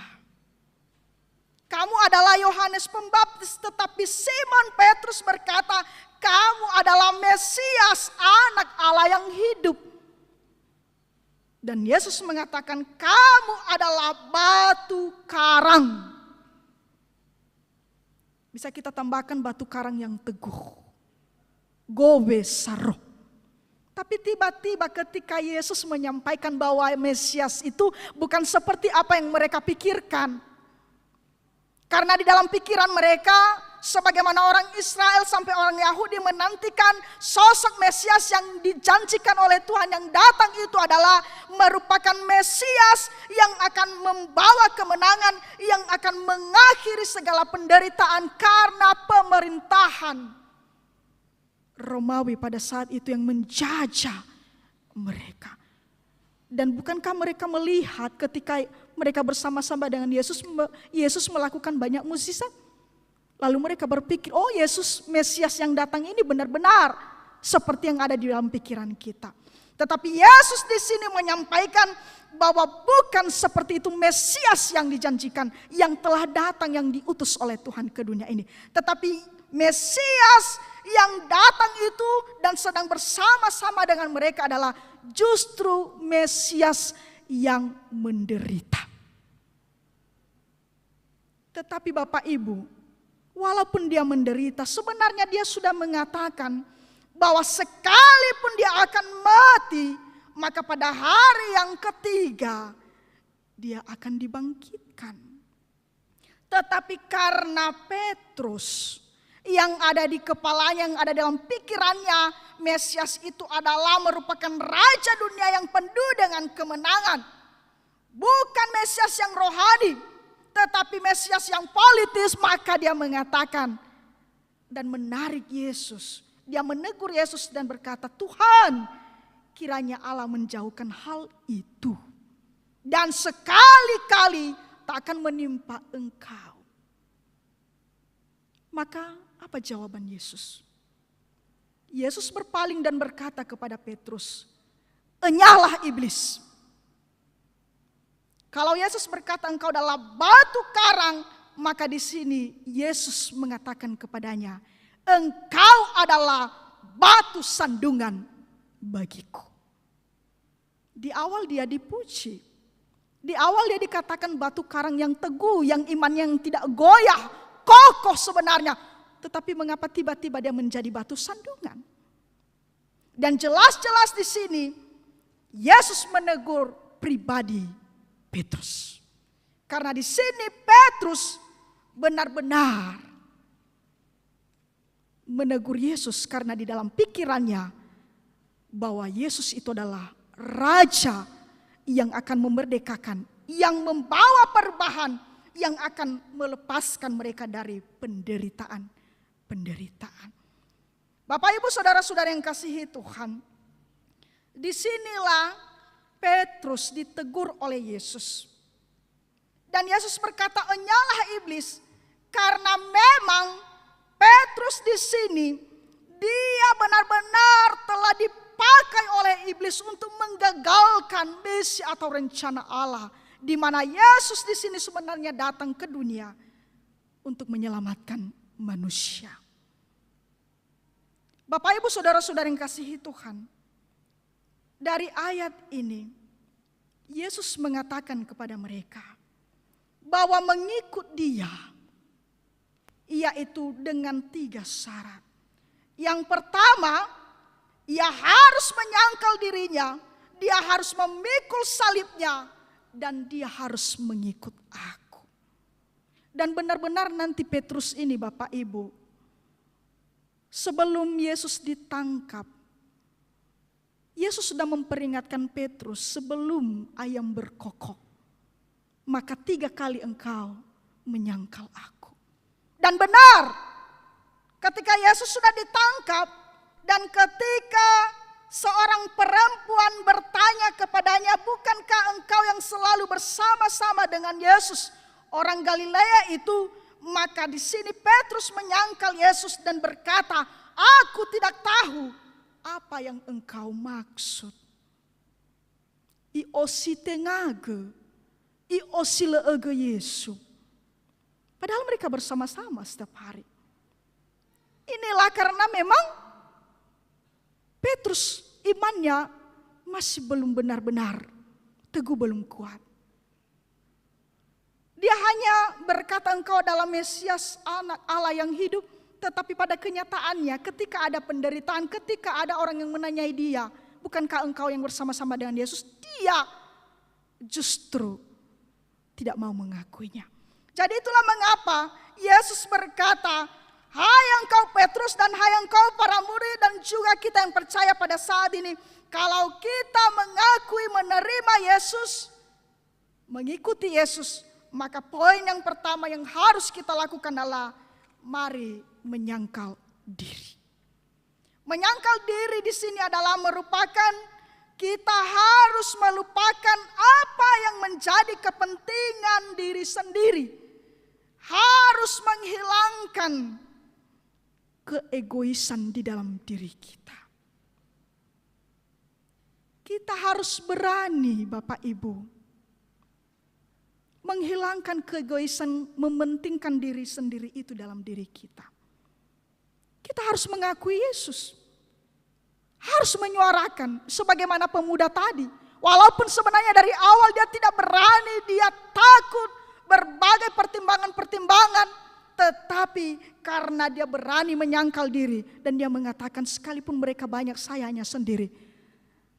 Kamu adalah Yohanes Pembaptis. Tetapi Simon Petrus berkata, kamu adalah Mesias, anak Allah yang hidup. Dan Yesus mengatakan, kamu adalah batu karang. Bisa kita tambahkan batu karang yang teguh. Gobe saroh. Tapi tiba-tiba ketika Yesus menyampaikan bahwa Mesias itu bukan seperti apa yang mereka pikirkan. Karena di dalam pikiran mereka, sebagaimana orang Israel sampai orang Yahudi menantikan sosok Mesias yang dijanjikan oleh Tuhan yang datang itu adalah merupakan Mesias yang akan membawa kemenangan, yang akan mengakhiri segala penderitaan karena pemerintahan Romawi pada saat itu yang menjajah mereka. Dan bukankah mereka melihat ketika mereka bersama-sama dengan Yesus melakukan banyak mukjizat? Lalu mereka berpikir, oh Yesus Mesias yang datang ini benar-benar seperti yang ada di dalam pikiran kita. Tetapi Yesus di sini menyampaikan bahwa bukan seperti itu Mesias yang dijanjikan, yang telah datang, yang diutus oleh Tuhan ke dunia ini. Tetapi Mesias yang datang itu dan sedang bersama-sama dengan mereka adalah justru Mesias yang menderita. Tetapi Bapak Ibu, walaupun dia menderita, sebenarnya dia sudah mengatakan bahwa sekalipun dia akan mati, maka pada hari yang ketiga dia akan dibangkitkan. Tetapi karena Petrus yang ada di kepalanya, yang ada dalam pikirannya, Mesias itu adalah merupakan raja dunia yang penuh dengan kemenangan. Bukan Mesias yang rohani, tetapi Mesias yang politis, maka dia mengatakan dan menarik Yesus. Dia menegur Yesus dan berkata, Tuhan, kiranya Allah menjauhkan hal itu. Dan sekali-kali tak akan menimpa engkau. Maka apa jawaban Yesus? Yesus berpaling dan berkata kepada Petrus, enyahlah iblis. Kalau Yesus berkata engkau adalah batu karang, maka di sini Yesus mengatakan kepadanya, engkau adalah batu sandungan bagiku. Di awal dia dipuji. Di awal dia dikatakan batu karang yang teguh, yang iman yang tidak goyah, kokoh sebenarnya. Tetapi mengapa tiba-tiba dia menjadi batu sandungan? Dan jelas-jelas di sini Yesus menegur pribadi Petrus. Karena di sini Petrus benar-benar menegur Yesus karena di dalam pikirannya bahwa Yesus itu adalah Raja yang akan memerdekakan, yang membawa perubahan, yang akan melepaskan mereka dari penderitaan. Bapak Ibu saudara-saudara yang kasihi Tuhan, disinilah Petrus ditegur oleh Yesus. Dan Yesus berkata, "Enyalah iblis," karena memang Petrus di sini dia benar-benar telah dipakai oleh iblis untuk menggagalkan misi atau rencana Allah, di mana Yesus di sini sebenarnya datang ke dunia untuk menyelamatkan manusia. Bapak Ibu saudara-saudara yang kasihi Tuhan, dari ayat ini Yesus mengatakan kepada mereka bahwa mengikut Dia yaitu dengan 3 syarat. Yang pertama, ia harus menyangkal dirinya, dia harus memikul salibnya, dan dia harus mengikut aku. Dan benar-benar nanti Petrus ini Bapak Ibu, sebelum Yesus ditangkap, Yesus sudah memperingatkan Petrus, sebelum ayam berkokok, maka 3 kali engkau menyangkal aku. Dan benar, ketika Yesus sudah ditangkap dan ketika seorang perempuan bertanya kepadanya, "Bukankah engkau yang selalu bersama-sama dengan Yesus, orang Galilea itu?" Maka di sini Petrus menyangkal Yesus dan berkata, "Aku tidak tahu apa yang engkau maksud." I ositengage, i osileege Yesus. Padahal mereka bersama-sama setiap hari. Inilah karena memang Petrus imannya masih belum benar-benar teguh, belum kuat. Dia hanya berkata, "Engkau adalah Mesias, anak Allah yang hidup." Tetapi pada kenyataannya ketika ada penderitaan, ketika ada orang yang menanyai dia, "Bukankah engkau yang bersama-sama dengan Yesus?" Dia justru tidak mau mengakuinya. Jadi itulah mengapa Yesus berkata, "Hai engkau Petrus dan hai engkau para murid dan juga kita yang percaya pada saat ini, kalau kita mengakui menerima Yesus, mengikuti Yesus, maka poin yang pertama yang harus kita lakukan adalah mari menyangkal diri." Menyangkal diri di sini adalah merupakan kita harus melupakan apa yang menjadi kepentingan diri sendiri. Harus menghilangkan keegoisan di dalam diri kita. Kita harus berani Bapak Ibu menghilangkan keegoisan, mementingkan diri sendiri itu dalam diri kita. Kita harus mengakui Yesus. Harus menyuarakan sebagaimana pemuda tadi. Walaupun sebenarnya dari awal dia tidak berani, dia takut, berbagai pertimbangan-pertimbangan, tetapi karena dia berani menyangkal diri dan dia mengatakan, "Sekalipun mereka banyak, saya hanya sendiri."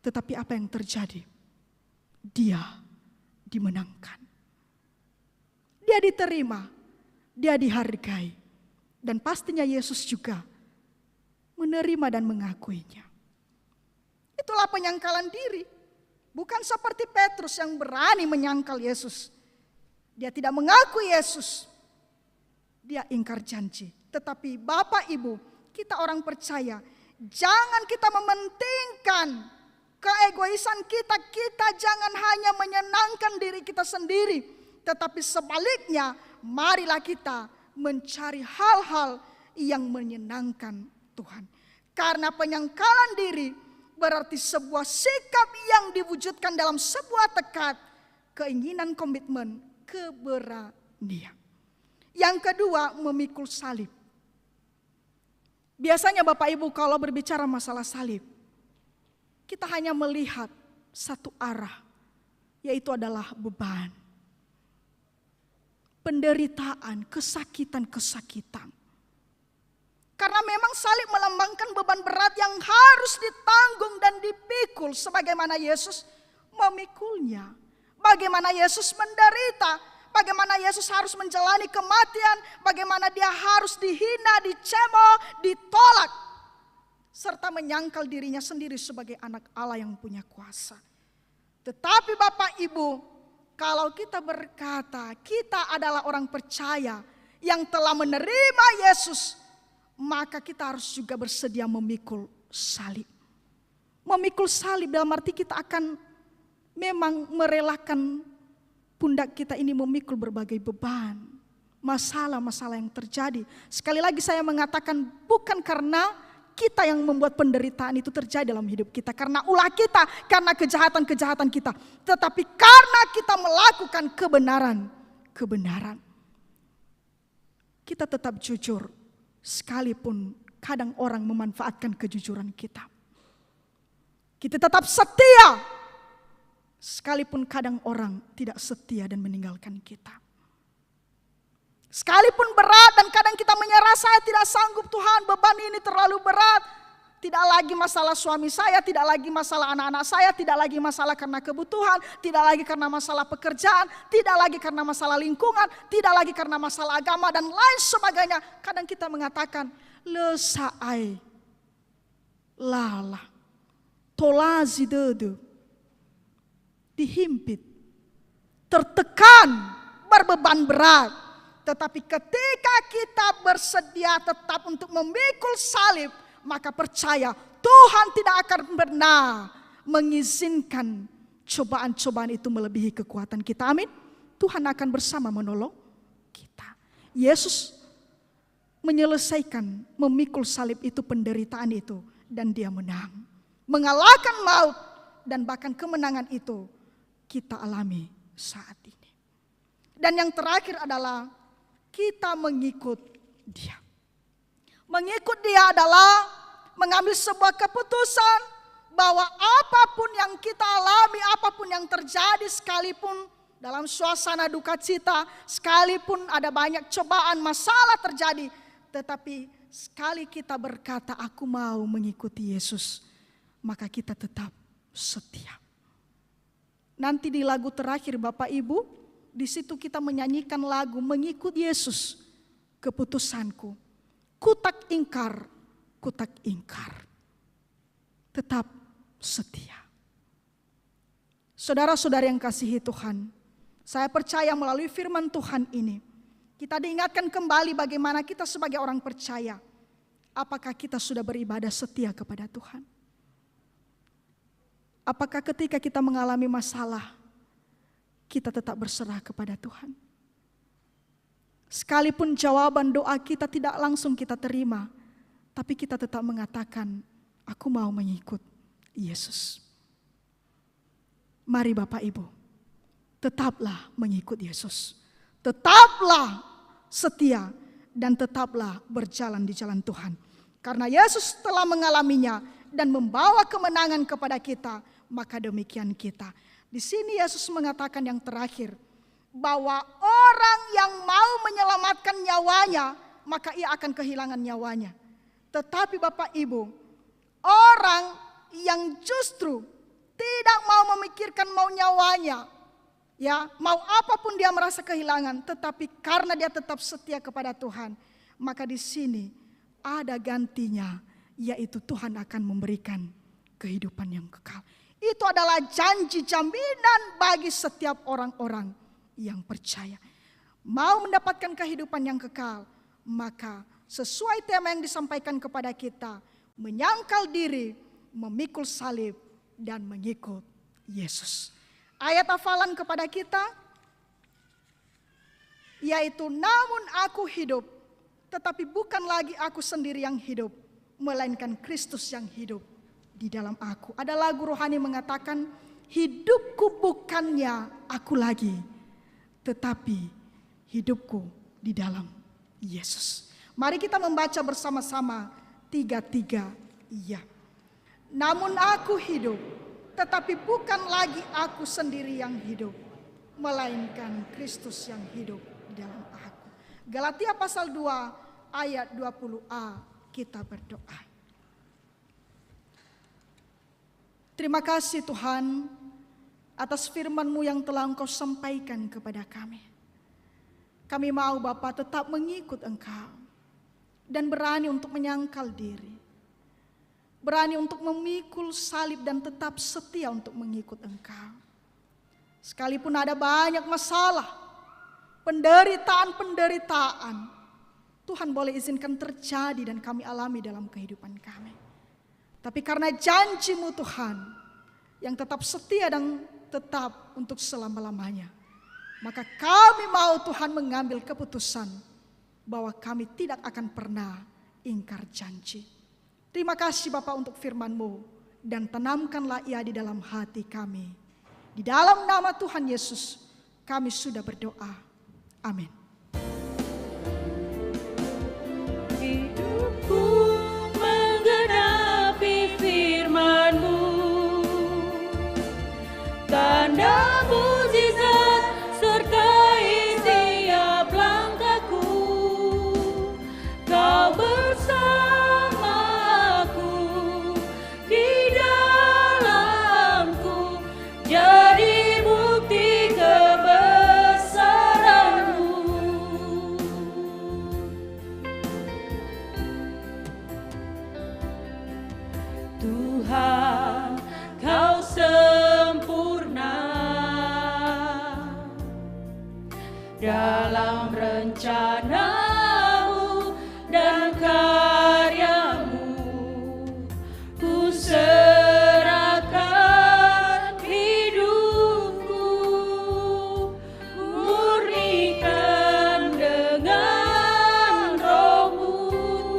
Tetapi apa yang terjadi? Dia dimenangkan. Dia diterima, dia dihargai, dan pastinya Yesus juga menerima dan mengakuinya. Itulah penyangkalan diri. Bukan seperti Petrus yang berani menyangkal Yesus. Dia tidak mengakui Yesus. Dia ingkar janji. Tetapi Bapak Ibu, kita orang percaya, jangan kita mementingkan keegoisan kita. Kita jangan hanya menyenangkan diri kita sendiri. Tetapi sebaliknya, marilah kita mencari hal-hal yang menyenangkan Tuhan. Karena penyangkalan diri berarti sebuah sikap yang diwujudkan dalam sebuah tekad, keinginan, komitmen, keberanian. Yang kedua, memikul salib. Biasanya Bapak Ibu kalau berbicara masalah salib, kita hanya melihat satu arah, yaitu adalah beban, penderitaan, kesakitan. Karena memang salib melambangkan beban berat yang harus ditanggung dan dipikul sebagaimana Yesus memikulnya. Bagaimana Yesus menderita, bagaimana Yesus harus menjalani kematian, bagaimana dia harus dihina, dicemooh, ditolak, serta menyangkal dirinya sendiri sebagai anak Allah yang punya kuasa. Tetapi Bapak Ibu, kalau kita berkata kita adalah orang percaya yang telah menerima Yesus, maka kita harus juga bersedia memikul salib. Memikul salib dalam arti kita akan memang merelakan pundak kita ini memikul berbagai beban, masalah-masalah yang terjadi. Sekali lagi saya mengatakan bukan karena kita yang membuat penderitaan itu terjadi dalam hidup kita, karena ulah kita, karena kejahatan-kejahatan kita, tetapi karena kita melakukan kebenaran. Kita tetap jujur, sekalipun kadang orang memanfaatkan kejujuran kita. Kita tetap setia, sekalipun kadang orang tidak setia dan meninggalkan kita. Sekalipun berat dan kadang kita menyerah, saya tidak sanggup Tuhan, beban ini terlalu berat. Tidak lagi masalah suami saya, tidak lagi masalah anak-anak saya, tidak lagi masalah karena kebutuhan, tidak lagi karena masalah pekerjaan, tidak lagi karena masalah lingkungan, tidak lagi karena masalah agama dan lain sebagainya. Kadang kita mengatakan, lesaai, lala, tolazi dedu, dihimpit, tertekan, berbeban berat. Tetapi ketika kita bersedia tetap untuk memikul salib, maka percaya Tuhan tidak akan pernah mengizinkan cobaan-cobaan itu melebihi kekuatan kita. Amin. Tuhan akan bersama menolong kita. Yesus menyelesaikan memikul salib itu, penderitaan itu, dan dia menang. Mengalahkan maut, dan bahkan kemenangan itu kita alami saat ini. Dan yang terakhir adalah kita mengikut dia. Mengikut dia adalah mengambil sebuah keputusan bahwa apapun yang kita alami, apapun yang terjadi, sekalipun dalam suasana duka cita, sekalipun ada banyak cobaan, masalah terjadi, tetapi sekali kita berkata aku mau mengikuti Yesus, maka kita tetap setia. Nanti di lagu terakhir Bapak Ibu, di situ kita menyanyikan lagu mengikut Yesus, keputusanku. Kutak ingkar, tetap setia. Saudara-saudara yang kasihi Tuhan, saya percaya melalui firman Tuhan ini, kita diingatkan kembali bagaimana kita sebagai orang percaya, apakah kita sudah beribadah setia kepada Tuhan? Apakah ketika kita mengalami masalah, kita tetap berserah kepada Tuhan? Sekalipun jawaban doa kita tidak langsung kita terima, tapi kita tetap mengatakan, aku mau mengikut Yesus. Mari Bapak Ibu, tetaplah mengikut Yesus. Tetaplah setia dan tetaplah berjalan di jalan Tuhan. Karena Yesus telah mengalaminya dan membawa kemenangan kepada kita, maka demikian kita. Di sini Yesus mengatakan yang terakhir, bahwa orang yang mau menyelamatkan nyawanya, maka ia akan kehilangan nyawanya. Tetapi Bapak Ibu, orang yang justru tidak mau memikirkan mau nyawanya, ya, mau apapun dia merasa kehilangan, tetapi karena dia tetap setia kepada Tuhan, maka di sini ada gantinya, yaitu Tuhan akan memberikan kehidupan yang kekal. Itu adalah janji jaminan bagi setiap orang-orang yang percaya. Mau mendapatkan kehidupan yang kekal, maka sesuai tema yang disampaikan kepada kita, menyangkal diri, memikul salib, dan mengikut Yesus. Ayat hafalan kepada kita, yaitu namun aku hidup, tetapi bukan lagi aku sendiri yang hidup, melainkan Kristus yang hidup di dalam aku. Ada lagu rohani mengatakan, hidupku bukannya aku lagi, tetapi hidupku di dalam Yesus. Mari kita membaca bersama-sama 3-3 iya. Namun aku hidup, tetapi bukan lagi aku sendiri yang hidup, melainkan Kristus yang hidup di dalam aku. Galatia pasal 2 ayat 20a, kita berdoa. Terima kasih Tuhan atas firman-Mu yang telah Engkau sampaikan kepada kami. Kami mau Bapa tetap mengikut Engkau dan berani untuk menyangkal diri. Berani untuk memikul salib dan tetap setia untuk mengikut Engkau. Sekalipun ada banyak masalah, penderitaan, Tuhan boleh izinkan terjadi dan kami alami dalam kehidupan kami. Tapi karena janji-Mu Tuhan yang tetap setia dan tetap untuk selama-lamanya, maka kami mau Tuhan mengambil keputusan bahwa kami tidak akan pernah ingkar janji. Terima kasih Bapa untuk firman-Mu dan tanamkanlah ia di dalam hati kami. Di dalam nama Tuhan Yesus kami sudah berdoa. Amin. Hidupku menggenapi firman-Mu, tanda mukjizat sertai setiap langkahku. Kau bersamaku di dalamku, jadi bukti kebesaran-Mu. Tuhan, Kau sempurna dalam rencana-Mu dan karya-Mu. Ku serahkan hidupku, murnikan dengan Roh-Mu.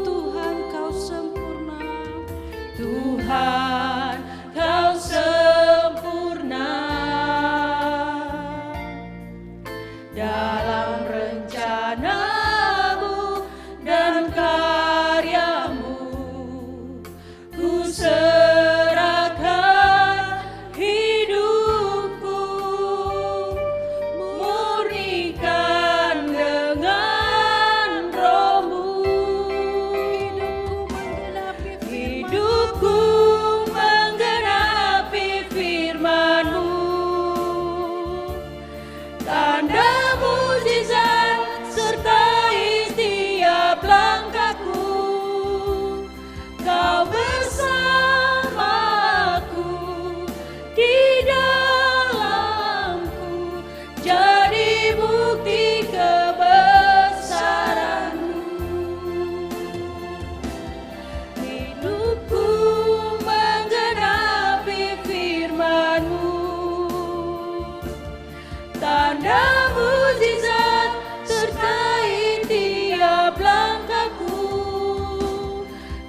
Tuhan Kau sempurna. Tuhan, Kau sempurna dalam rencana-Mu dan karya-Mu. Ku serahkan hidupku, murnikan dengan Roh-Mu. Hidupku menggenapi firman-Mu, tanda mukjizat sertai setiap langkahku. Kau bersamaku di dalamku, jadi bukti kebesaran-Mu. Hidupku menggenapi firman-Mu, tanda mukjizat sertai tiap langkahku.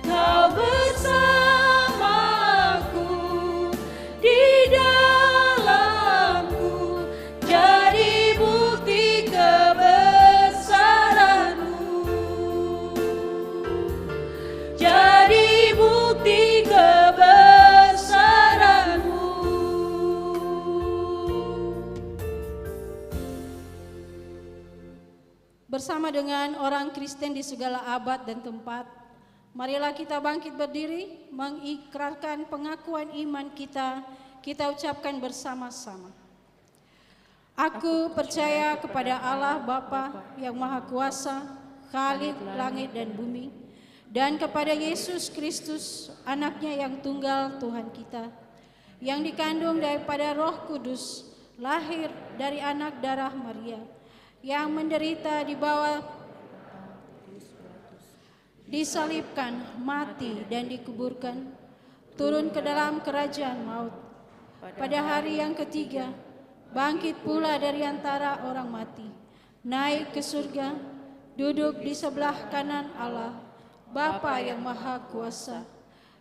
Kau bersamaku di dalamku, jadi bukti kebesaran-Mu. Jadi bukti kebesaran-Mu. Bersama dengan orang Kristen di segala abad dan tempat, marilah kita bangkit berdiri, mengikrarkan pengakuan iman kita ucapkan bersama-sama. Aku percaya kepada Allah Bapa yang Maha Kuasa, Khalik langit dan bumi, dan kepada Yesus Kristus, anaknya yang tunggal Tuhan kita, yang dikandung daripada Roh Kudus, lahir dari anak darah Maria, yang menderita di bawah, disalibkan, mati dan dikuburkan, turun ke dalam kerajaan maut. Pada hari yang ketiga, bangkit pula dari antara orang mati, naik ke surga, duduk di sebelah kanan Allah, Bapa yang Maha Kuasa,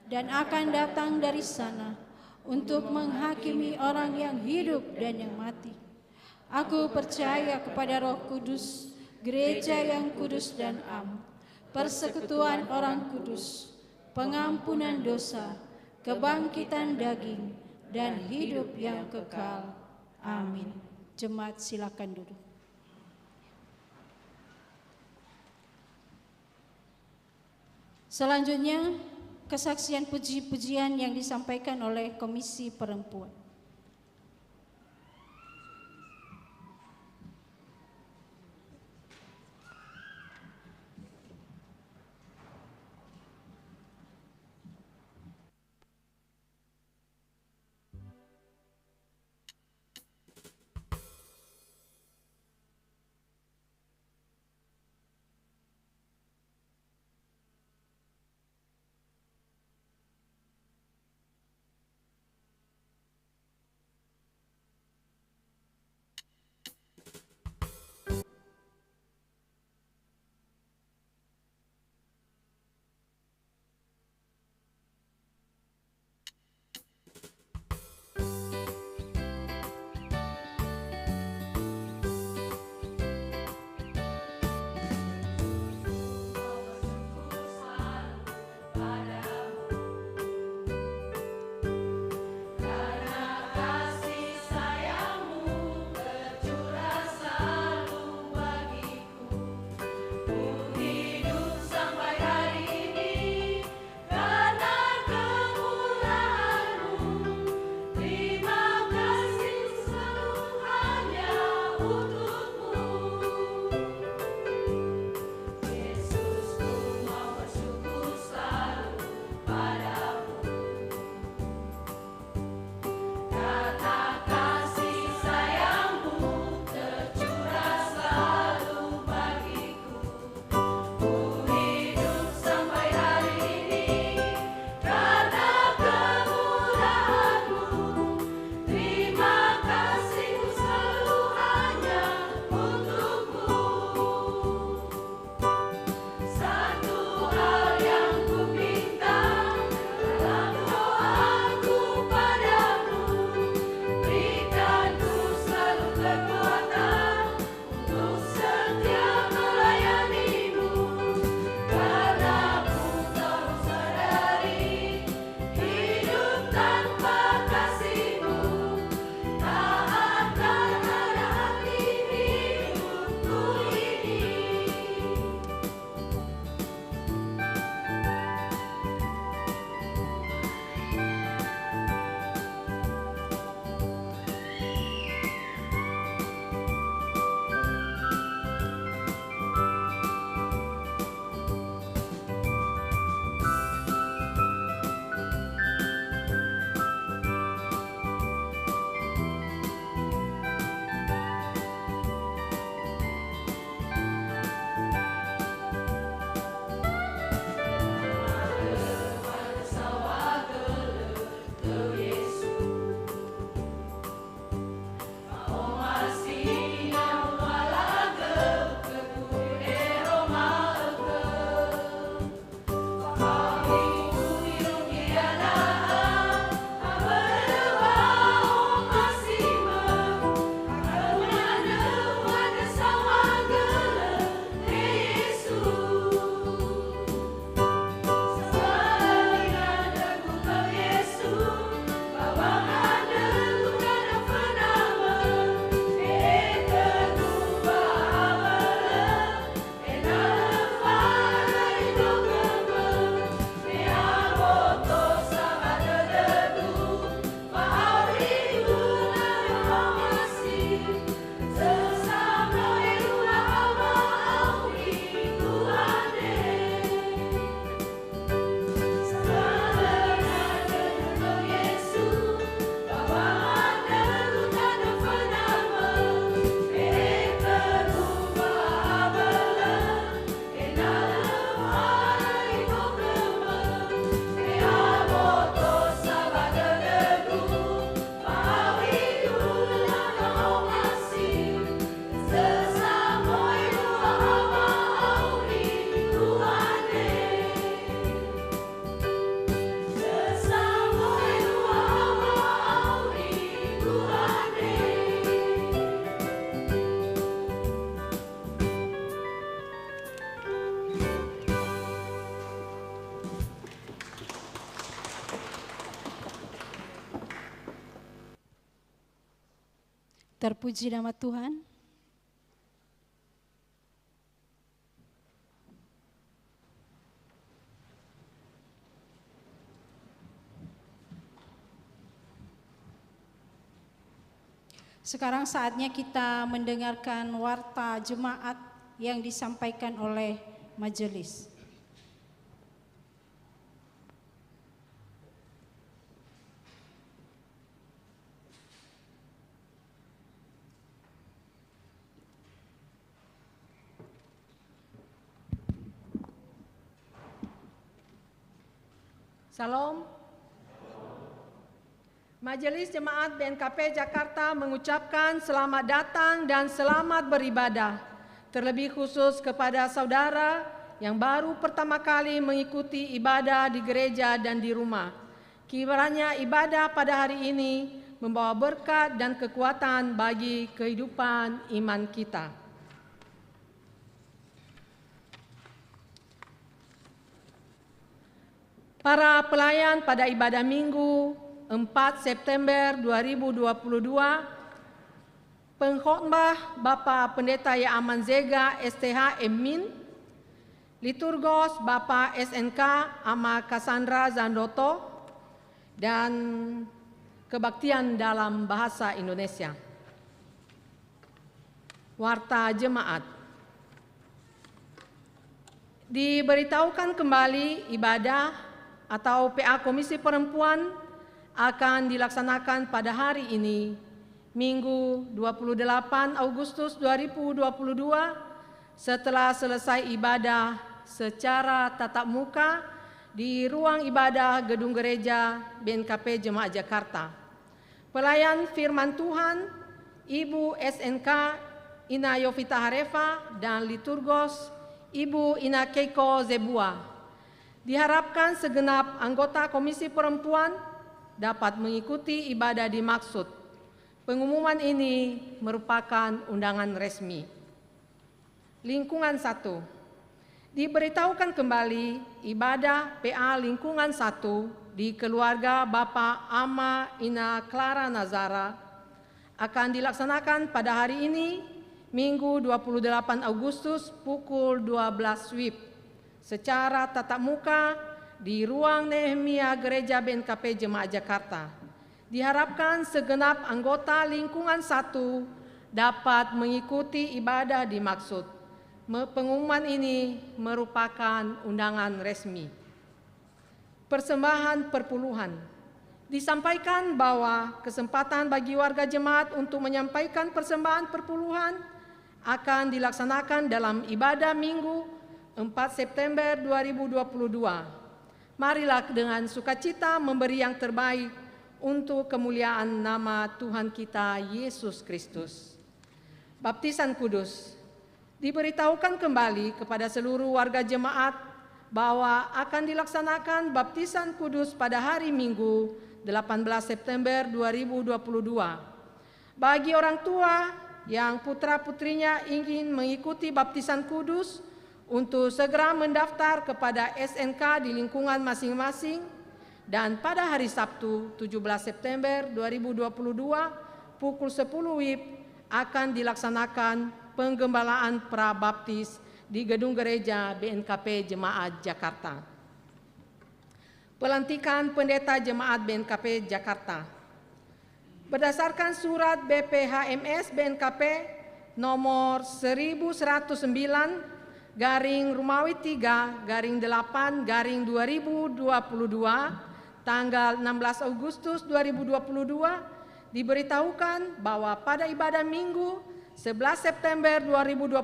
dan akan datang dari sana untuk menghakimi orang yang hidup dan yang mati. Aku percaya kepada Roh Kudus, gereja yang kudus dan am, persekutuan orang kudus, pengampunan dosa, kebangkitan daging, dan hidup yang kekal. Amin. Jemaat silakan duduk. Selanjutnya, kesaksian puji-pujian yang disampaikan oleh Komisi Perempuan. Terpuji nama Tuhan. Sekarang saatnya kita mendengarkan warta jemaat yang disampaikan oleh majelis. Salam. Majelis Jemaat BNKP Jakarta mengucapkan selamat datang dan selamat beribadah. Terlebih khusus kepada saudara yang baru pertama kali mengikuti ibadah di gereja dan di rumah. Kiranya ibadah pada hari ini membawa berkat dan kekuatan bagi kehidupan iman kita. Para pelayan pada ibadah Minggu 4 September 2022, Pengkhotbah Bapak Pendeta Yaaman Zega STH Emin, Liturgos Bapak SNK Ama Cassandra Zandoto, dan kebaktian dalam bahasa Indonesia. Warta Jemaat. Diberitahukan kembali ibadah atau PA Komisi Perempuan akan dilaksanakan pada hari ini, Minggu 28 Agustus 2022, setelah selesai ibadah secara tatap muka di ruang ibadah Gedung Gereja BNKP Jemaat Jakarta. Pelayan firman Tuhan, Ibu SNK Ina Yovita Harefa dan Liturgos Ibu Ina Keiko Zebua. Diharapkan segenap anggota Komisi Perempuan dapat mengikuti ibadah dimaksud. Pengumuman ini merupakan undangan resmi. Lingkungan 1. Diberitahukan kembali ibadah PA Lingkungan 1 di keluarga Bapak Ama Ina Clara Nazara akan dilaksanakan pada hari ini, Minggu 28 Agustus pukul 12 WIB secara tatap muka di ruang Nehemia Gereja BNKP Jemaat Jakarta. Diharapkan segenap anggota lingkungan 1 dapat mengikuti ibadah dimaksud. Pengumuman ini merupakan undangan resmi. Persembahan perpuluhan. Disampaikan bahwa kesempatan bagi warga jemaat untuk menyampaikan persembahan perpuluhan akan dilaksanakan dalam ibadah Minggu 4 September 2022. Marilah dengan sukacita memberi yang terbaik untuk kemuliaan nama Tuhan kita Yesus Kristus. Baptisan Kudus. Diberitahukan kembali kepada seluruh warga jemaat bahwa akan dilaksanakan baptisan kudus pada hari Minggu 18 September 2022. Bagi orang tua yang putra-putrinya ingin mengikuti baptisan kudus, untuk segera mendaftar kepada SNK di lingkungan masing-masing, dan pada hari Sabtu 17 September 2022 pukul 10 WIB akan dilaksanakan penggembalaan prabaptis di Gedung Gereja BNKP Jemaat Jakarta. Pelantikan Pendeta Jemaat BNKP Jakarta. Berdasarkan surat BPHMS BNKP nomor 1109 garing Rumawi 3 garing 8 garing 2022 tanggal 16 Agustus 2022 diberitahukan bahwa pada ibadah Minggu 11 September 2022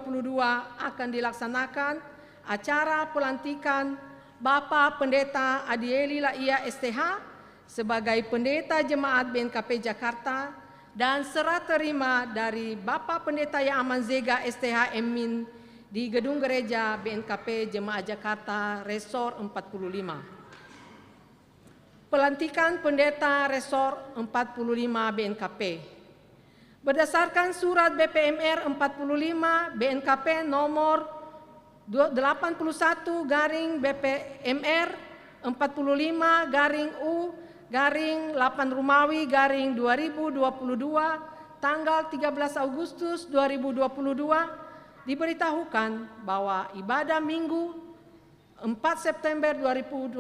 akan dilaksanakan acara pelantikan Bapak Pendeta Adieli Laia STH sebagai Pendeta Jemaat BNKP Jakarta dan serah terima dari Bapak Pendeta Yaaman Zega STH Emin di Gedung Gereja BNKP Jemaat Jakarta Resor 45. Pelantikan Pendeta Resor 45 BNKP. Berdasarkan surat BPMR 45 BNKP nomor 81 garing BPMR 45 garing U garing 8 Rumawi garing 2022 tanggal 13 Agustus 2022 diberitahukan bahwa ibadah Minggu 4 September 2022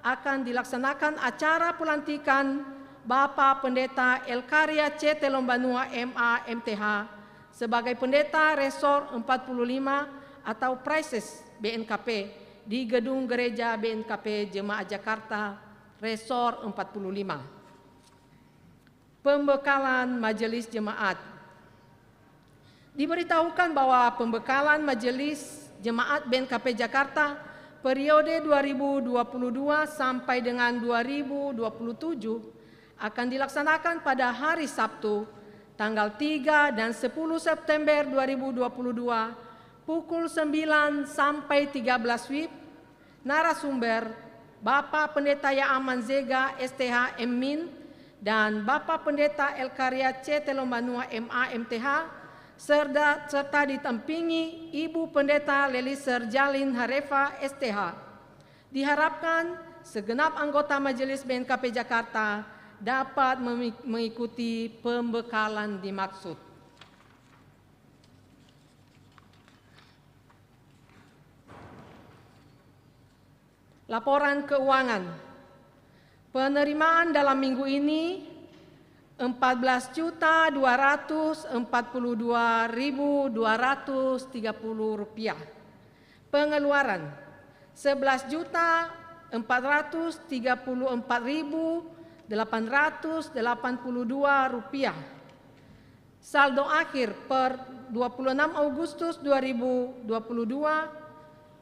akan dilaksanakan acara pelantikan Bapak Pendeta Elkaria C. Telombanua MA MTH sebagai Pendeta Resor 45 atau Prises BNKP di Gedung Gereja BNKP Jemaat Jakarta Resor 45. Pembekalan Majelis Jemaat. Diberitahukan bahwa pembekalan Majelis Jemaat BNKP Jakarta periode 2022 sampai dengan 2027 akan dilaksanakan pada hari Sabtu tanggal 3 dan 10 September 2022 pukul 9 sampai 13 WIB. Narasumber Bapak Pendeta Yaaman Zega STH Min dan Bapak Pendeta Elkaria C. Telombanua MA MTH serta ditampingi Ibu Pendeta Leliser Jalin Harefa STH. Diharapkan segenap anggota Majelis BNKP Jakarta dapat mengikuti pembekalan dimaksud. Laporan keuangan. Penerimaan dalam minggu ini Rp14.242.230. Pengeluaran Rp11.434.882. Saldo akhir per 26 Agustus 2022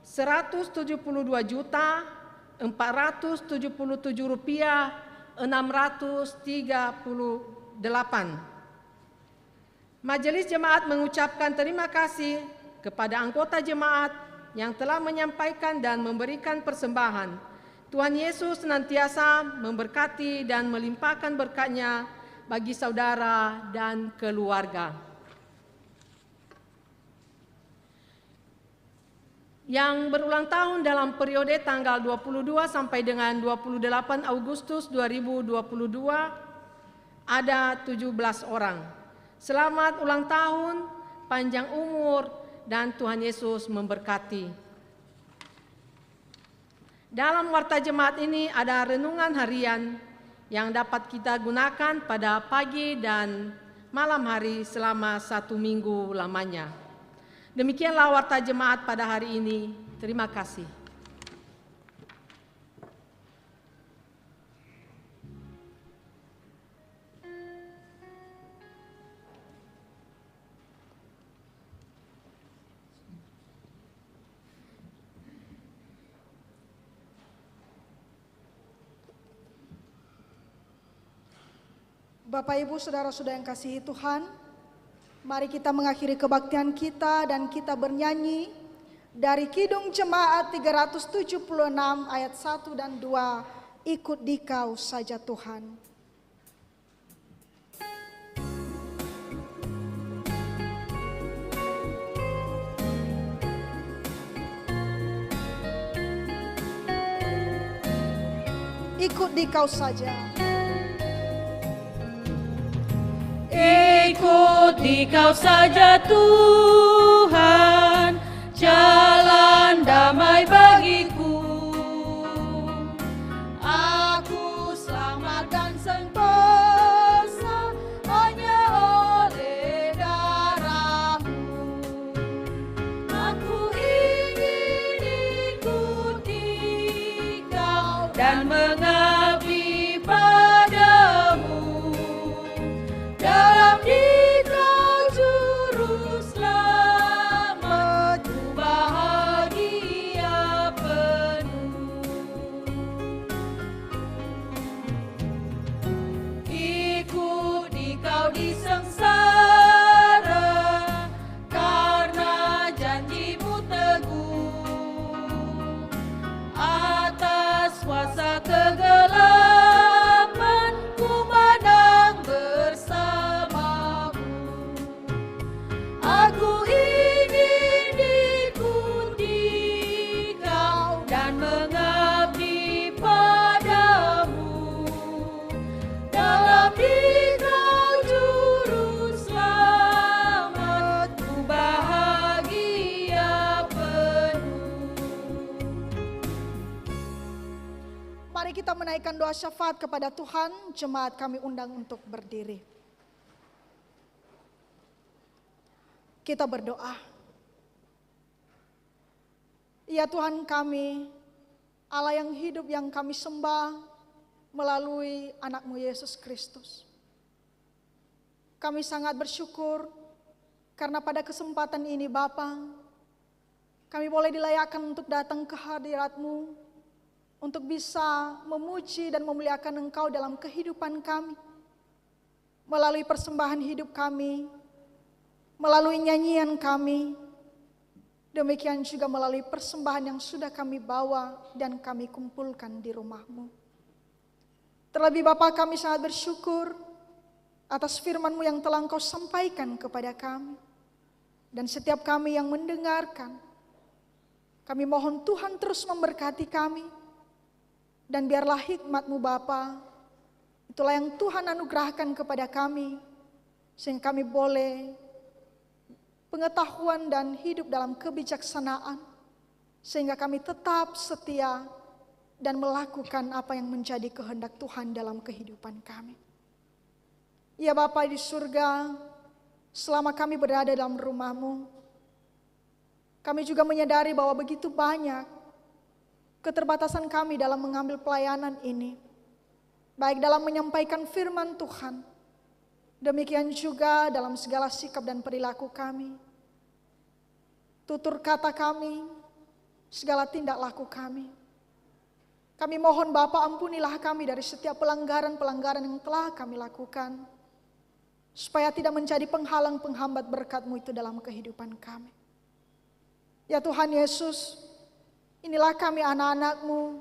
Rp172.477.638. Majelis Jemaat mengucapkan terima kasih kepada anggota jemaat yang telah menyampaikan dan memberikan persembahan. Tuhan Yesus senantiasa memberkati dan melimpahkan berkat-Nya bagi saudara dan keluarga. Yang berulang tahun dalam periode tanggal 22 sampai dengan 28 Agustus 2022 ada 17 orang. Selamat ulang tahun, panjang umur, dan Tuhan Yesus memberkati. Dalam Warta Jemaat ini ada renungan harian yang dapat kita gunakan pada pagi dan malam hari selama 1 minggu lamanya. Demikianlah Warta Jemaat pada hari ini. Terima kasih. Bapak, Ibu, Saudara-saudara yang kasihi Tuhan, mari kita mengakhiri kebaktian kita dan kita bernyanyi dari Kidung Jemaat 376 ayat 1 dan 2, ikut Dikau saja Tuhan. Ikut Dikau saja. Ikut Dikau saja Tuhan, jalan damai bagiku. Aku selamat dan sentosa hanya oleh darah-Mu. Aku ingin ikut Dikau dan mengabdi padamu. Dalam Dikau juru selamat. menaikkan doa syafaat kepada Tuhan, jemaat kami undang untuk berdiri. Kita berdoa. Ya Tuhan kami, Allah yang hidup yang kami sembah melalui anak-Mu Yesus Kristus. Kami sangat bersyukur karena pada kesempatan ini Bapa, kami boleh dilayakkan untuk datang ke hadirat-Mu, untuk bisa memuji dan memuliakan Engkau dalam kehidupan kami, melalui persembahan hidup kami, melalui nyanyian kami, demikian juga melalui persembahan yang sudah kami bawa dan kami kumpulkan di rumah-Mu. Terlebih Bapa, kami sangat bersyukur atas firman-Mu yang telah Engkau sampaikan kepada kami. Dan setiap kami yang mendengarkan, kami mohon Tuhan terus memberkati kami. Dan biarlah hikmat-Mu Bapa, itulah yang Tuhan anugerahkan kepada kami, sehingga kami boleh pengetahuan dan hidup dalam kebijaksanaan, sehingga kami tetap setia dan melakukan apa yang menjadi kehendak Tuhan dalam kehidupan kami. Ya Bapa di surga, selama kami berada dalam rumah-Mu, kami juga menyadari bahwa begitu banyak keterbatasan kami dalam mengambil pelayanan ini, baik dalam menyampaikan firman Tuhan, demikian juga dalam segala sikap dan perilaku kami, tutur kata kami, segala tindak laku kami. Kami mohon Bapa, ampunilah kami dari setiap pelanggaran-pelanggaran yang telah kami lakukan, supaya tidak menjadi penghalang penghambat berkat-Mu itu dalam kehidupan kami. Ya Tuhan Yesus, inilah kami anak-anak-Mu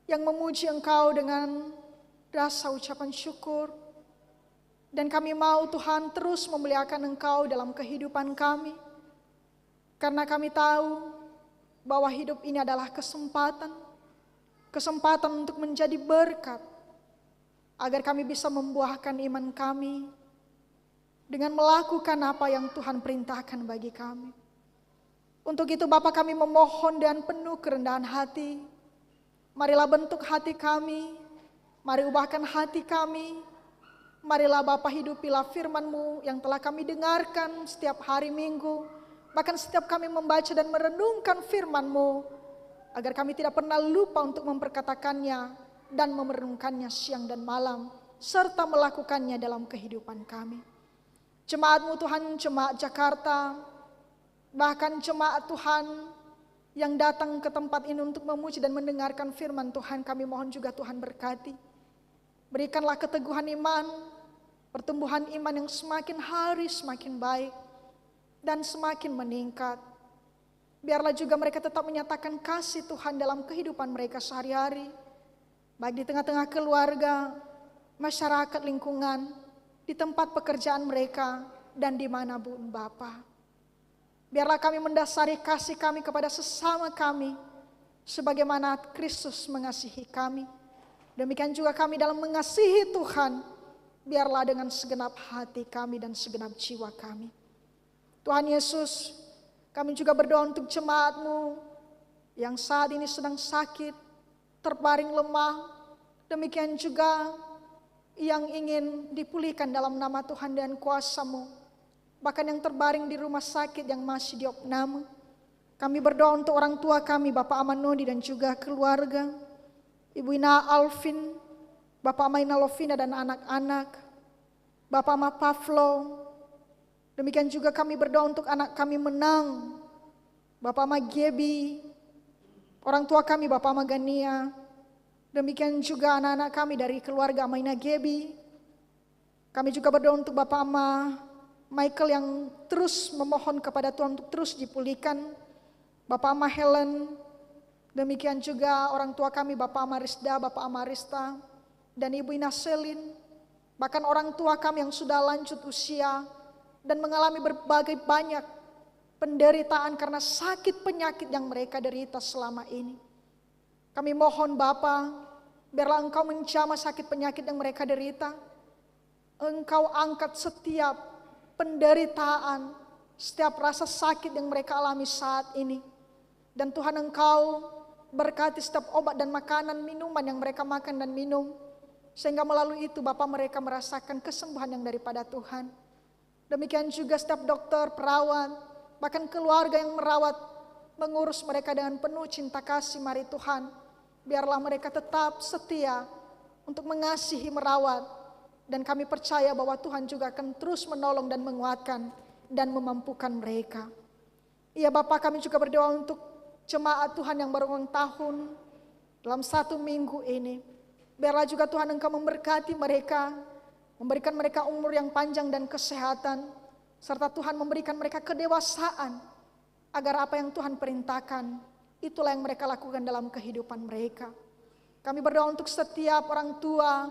yang memuji Engkau dengan rasa ucapan syukur. Dan kami mau Tuhan terus memuliakan Engkau dalam kehidupan kami. Karena kami tahu bahwa hidup ini adalah kesempatan untuk menjadi berkat. Agar kami bisa membuahkan iman kami dengan melakukan apa yang Tuhan perintahkan bagi kami. Untuk itu Bapa, kami memohon dan penuh kerendahan hati. Marilah bentuk hati kami, mari ubahkan hati kami. Marilah Bapa hidupilah firman-Mu yang telah kami dengarkan setiap hari Minggu. Bahkan setiap kami membaca dan merenungkan firman-Mu, agar kami tidak pernah lupa untuk memperkatakannya dan merenungkannya siang dan malam, serta melakukannya dalam kehidupan kami. Jemaat-Mu Tuhan, jemaat Jakarta, bahkan jemaat Tuhan yang datang ke tempat ini untuk memuji dan mendengarkan firman Tuhan, kami mohon juga Tuhan berkati. Berikanlah keteguhan iman, pertumbuhan iman yang semakin hari semakin baik dan semakin meningkat. Biarlah juga mereka tetap menyatakan kasih Tuhan dalam kehidupan mereka sehari-hari, baik di tengah-tengah keluarga, masyarakat lingkungan, di tempat pekerjaan mereka, dan dimanapun Bapa. Biarlah kami mendasari kasih kami kepada sesama kami, sebagaimana Kristus mengasihi kami. Demikian juga kami dalam mengasihi Tuhan, biarlah dengan segenap hati kami dan segenap jiwa kami. Tuhan Yesus, kami juga berdoa untuk jemaat-Mu yang saat ini sedang sakit, terbaring lemah. Demikian juga yang ingin dipulihkan dalam nama Tuhan dan kuasa-Mu. Bahkan yang terbaring di rumah sakit yang masih diopname. Kami berdoa untuk orang tua kami, Bapak Amanodi dan juga keluarga, Ibu Ina Alvin, Bapak Maina Lovina dan anak-anak, Bapak Ma Pavlo. Demikian juga kami berdoa untuk anak kami Menang, Bapak Ma Gebi, orang tua kami Bapak Ma Gania. Demikian juga anak-anak kami dari keluarga Maina Gebi. Kami juga berdoa untuk Bapak Ma Michael yang terus memohon kepada Tuhan untuk terus dipulihkan. Bapak Ama Helen, demikian juga orang tua kami Bapak Ama Rizda, Bapak Ama Rista, dan Ibu Ina Selin. Bahkan orang tua kami yang sudah lanjut usia dan mengalami berbagai banyak penderitaan karena sakit penyakit yang mereka derita selama ini. Kami mohon Bapa, biarlah Engkau menjamah sakit penyakit yang mereka derita. Engkau angkat setiap penderitaan, setiap rasa sakit yang mereka alami saat ini. Dan Tuhan Engkau berkati setiap obat dan makanan, minuman yang mereka makan dan minum. Sehingga melalui itu Bapa mereka merasakan kesembuhan yang daripada Tuhan. Demikian juga setiap dokter, perawat, bahkan keluarga yang merawat, mengurus mereka dengan penuh cinta kasih. Mari Tuhan, biarlah mereka tetap setia untuk mengasihi, merawat. Dan kami percaya bahwa Tuhan juga akan terus menolong dan menguatkan dan memampukan mereka. Iya Bapa, kami juga berdoa untuk jemaat Tuhan yang baru ulang tahun dalam 1 minggu ini. Biarlah juga Tuhan Engkau memberkati mereka, memberikan mereka umur yang panjang dan kesehatan, serta Tuhan memberikan mereka kedewasaan, agar apa yang Tuhan perintahkan, itulah yang mereka lakukan dalam kehidupan mereka. Kami berdoa untuk setiap orang tua,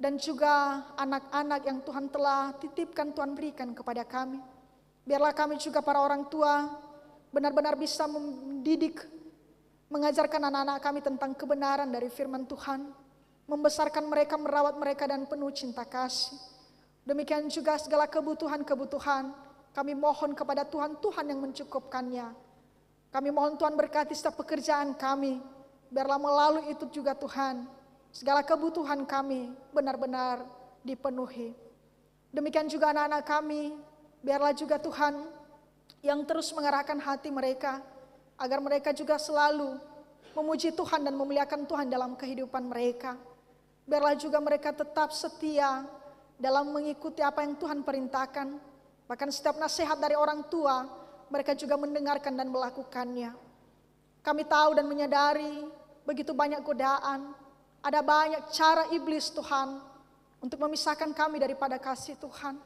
dan juga anak-anak yang Tuhan telah titipkan, Tuhan berikan kepada kami. Biarlah kami juga para orang tua, benar-benar bisa mendidik, mengajarkan anak-anak kami tentang kebenaran dari firman Tuhan, membesarkan mereka, merawat mereka dan penuh cinta kasih. Demikian juga segala kebutuhan-kebutuhan, kami mohon kepada Tuhan, Tuhan yang mencukupkannya. Kami mohon Tuhan berkati setiap pekerjaan kami, biarlah melalui itu juga Tuhan, segala kebutuhan kami benar-benar dipenuhi. Demikian juga anak-anak kami, biarlah juga Tuhan yang terus mengarahkan hati mereka, agar mereka juga selalu memuji Tuhan dan memuliakan Tuhan dalam kehidupan mereka. Biarlah juga mereka tetap setia dalam mengikuti apa yang Tuhan perintahkan. Bahkan setiap nasihat dari orang tua, mereka juga mendengarkan dan melakukannya. Kami tahu dan menyadari begitu banyak godaan, ada banyak cara iblis Tuhan untuk memisahkan kami daripada kasih Tuhan.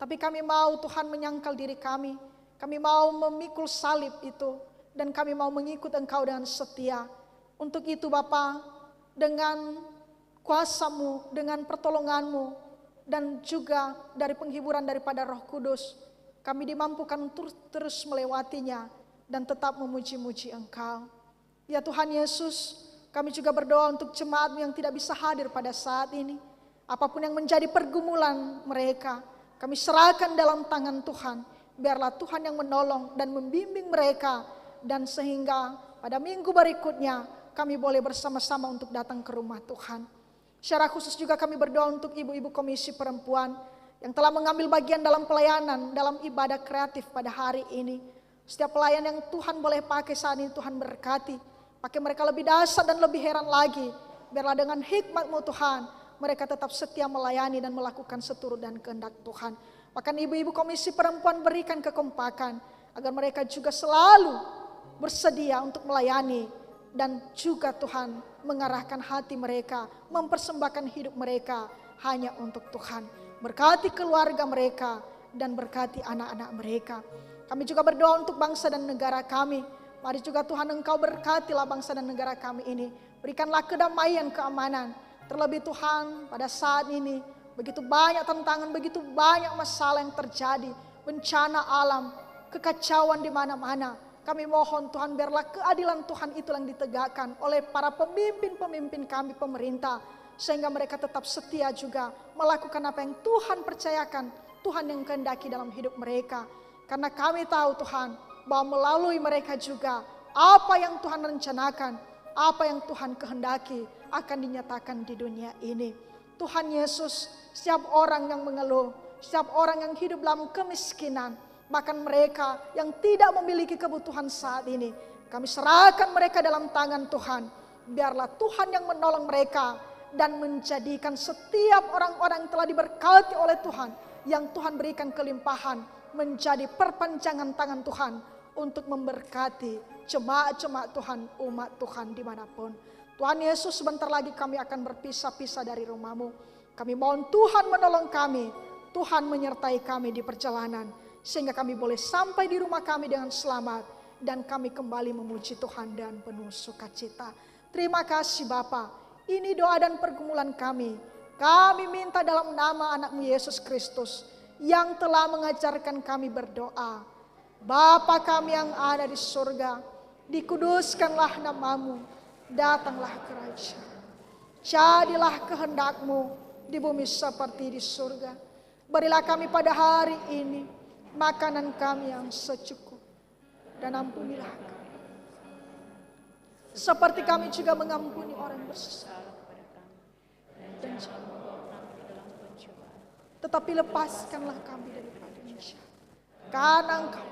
Tapi kami mau Tuhan menyangkal diri kami. Kami mau memikul salib itu. Dan kami mau mengikut Engkau dengan setia. Untuk itu Bapa, dengan kuasa-Mu, dengan pertolongan-Mu, dan juga dari penghiburan daripada Roh Kudus, kami dimampukan untuk terus melewatinya dan tetap memuji-muji Engkau. Ya Tuhan Yesus, kami juga berdoa untuk jemaat-Mu yang tidak bisa hadir pada saat ini. Apapun yang menjadi pergumulan mereka, kami serahkan dalam tangan Tuhan. Biarlah Tuhan yang menolong dan membimbing mereka, dan sehingga pada minggu berikutnya kami boleh bersama-sama untuk datang ke rumah Tuhan. Secara khusus juga kami berdoa untuk ibu-ibu komisi perempuan yang telah mengambil bagian dalam pelayanan, dalam ibadah kreatif pada hari ini. Setiap pelayan yang Tuhan boleh pakai saat ini, Tuhan berkati. Pakai mereka lebih dahsyat dan lebih heran lagi. Biarlah dengan hikmat-Mu Tuhan, mereka tetap setia melayani dan melakukan seturut dan kehendak Tuhan. Bahkan ibu-ibu komisi perempuan berikan kekompakan, agar mereka juga selalu bersedia untuk melayani. Dan juga Tuhan mengarahkan hati mereka, mempersembahkan hidup mereka hanya untuk Tuhan. Berkati keluarga mereka dan berkati anak-anak mereka. Kami juga berdoa untuk bangsa dan negara kami. Mari juga Tuhan Engkau berkatilah bangsa dan negara kami ini. Berikanlah kedamaian, keamanan. Terlebih Tuhan pada saat ini begitu banyak tantangan, begitu banyak masalah yang terjadi. Bencana alam, kekacauan di mana-mana. Kami mohon Tuhan, biarlah keadilan Tuhan itu yang ditegakkan oleh para pemimpin-pemimpin kami, pemerintah. Sehingga mereka tetap setia juga melakukan apa yang Tuhan percayakan, Tuhan yang kehendaki dalam hidup mereka. Karena kami tahu Tuhan, bahwa melalui mereka juga apa yang Tuhan rencanakan, apa yang Tuhan kehendaki akan dinyatakan di dunia ini. Tuhan Yesus, setiap orang yang mengeluh, setiap orang yang hidup dalam kemiskinan, bahkan mereka yang tidak memiliki kebutuhan saat ini, kami serahkan mereka dalam tangan Tuhan. Biarlah Tuhan yang menolong mereka dan menjadikan setiap orang-orang yang telah diberkati oleh Tuhan, yang Tuhan berikan kelimpahan, menjadi perpanjangan tangan Tuhan untuk memberkati jemaat-jemaat Tuhan, umat Tuhan dimanapun. Tuhan Yesus, sebentar lagi kami akan berpisah-pisah dari rumah-Mu. Kami mohon Tuhan menolong kami, Tuhan menyertai kami di perjalanan, sehingga kami boleh sampai di rumah kami dengan selamat, dan kami kembali memuji Tuhan dan penuh sukacita. Terima kasih Bapa, ini doa dan pergumulan kami. Kami minta dalam nama anak-Mu Yesus Kristus, yang telah mengajarkan kami berdoa. Bapa kami yang ada di surga, dikuduskanlah nama-Mu, datanglah kerajaan. Jadilah kehendak-Mu di bumi seperti di surga. Berilah kami pada hari ini makanan kami yang secukup, dan ampunilah kami seperti kami juga mengampuni orang bersalah. Dan tetapi lepaskanlah kami daripada jahat. Karena Engkau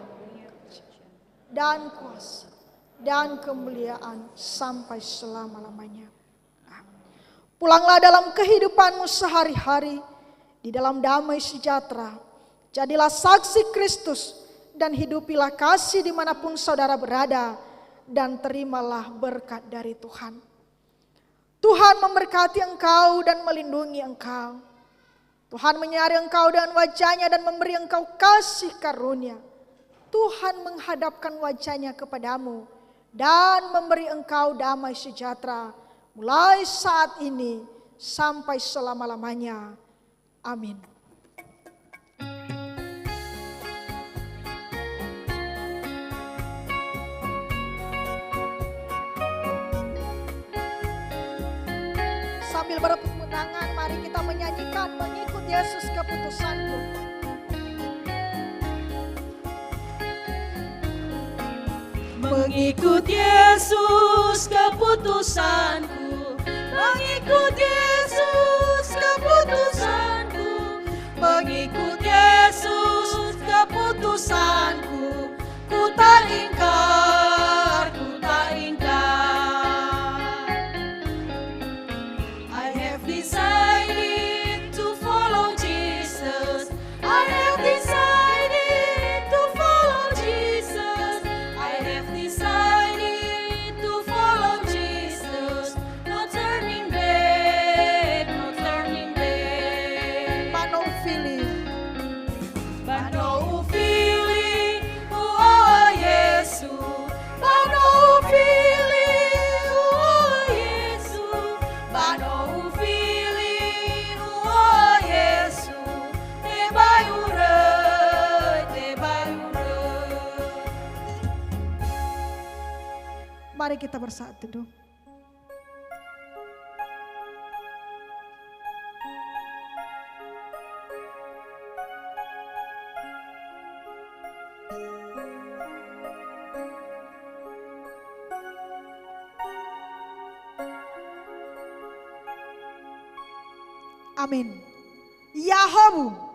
dan kuasa dan kemuliaan sampai selama-lamanya. Pulanglah dalam kehidupanmu sehari-hari di dalam damai sejahtera. Jadilah saksi Kristus dan hidupilah kasih dimanapun saudara berada, dan terimalah berkat dari Tuhan. Tuhan memberkati engkau dan melindungi engkau. Tuhan menyinari engkau dengan wajah-Nya dan memberi engkau kasih karunia. Tuhan menghadapkan wajah-Nya kepadamu dan memberi engkau damai sejahtera mulai saat ini sampai selama-lamanya. Amin. Sambil bertepuk tangan, mari kita menyanyikan Mengikut Yesus Keputusanku. Mengikut Yesus keputusanku, mengikut Yesus keputusanku, mengikut Yesus keputusanku, ku tak ingkar, ku tak ingkar. I have decided to follow Jesus. I have decided to follow Jesus. I have decided to follow Jesus. No turning back, no turning back. Mano Fili, Mano Fili, oh Yesu. Mano Fili, oh Yesu. Mano Fili, oh Yesu. Te bayure, te bayure. mari kita bersatu dong. Amin. Yahobu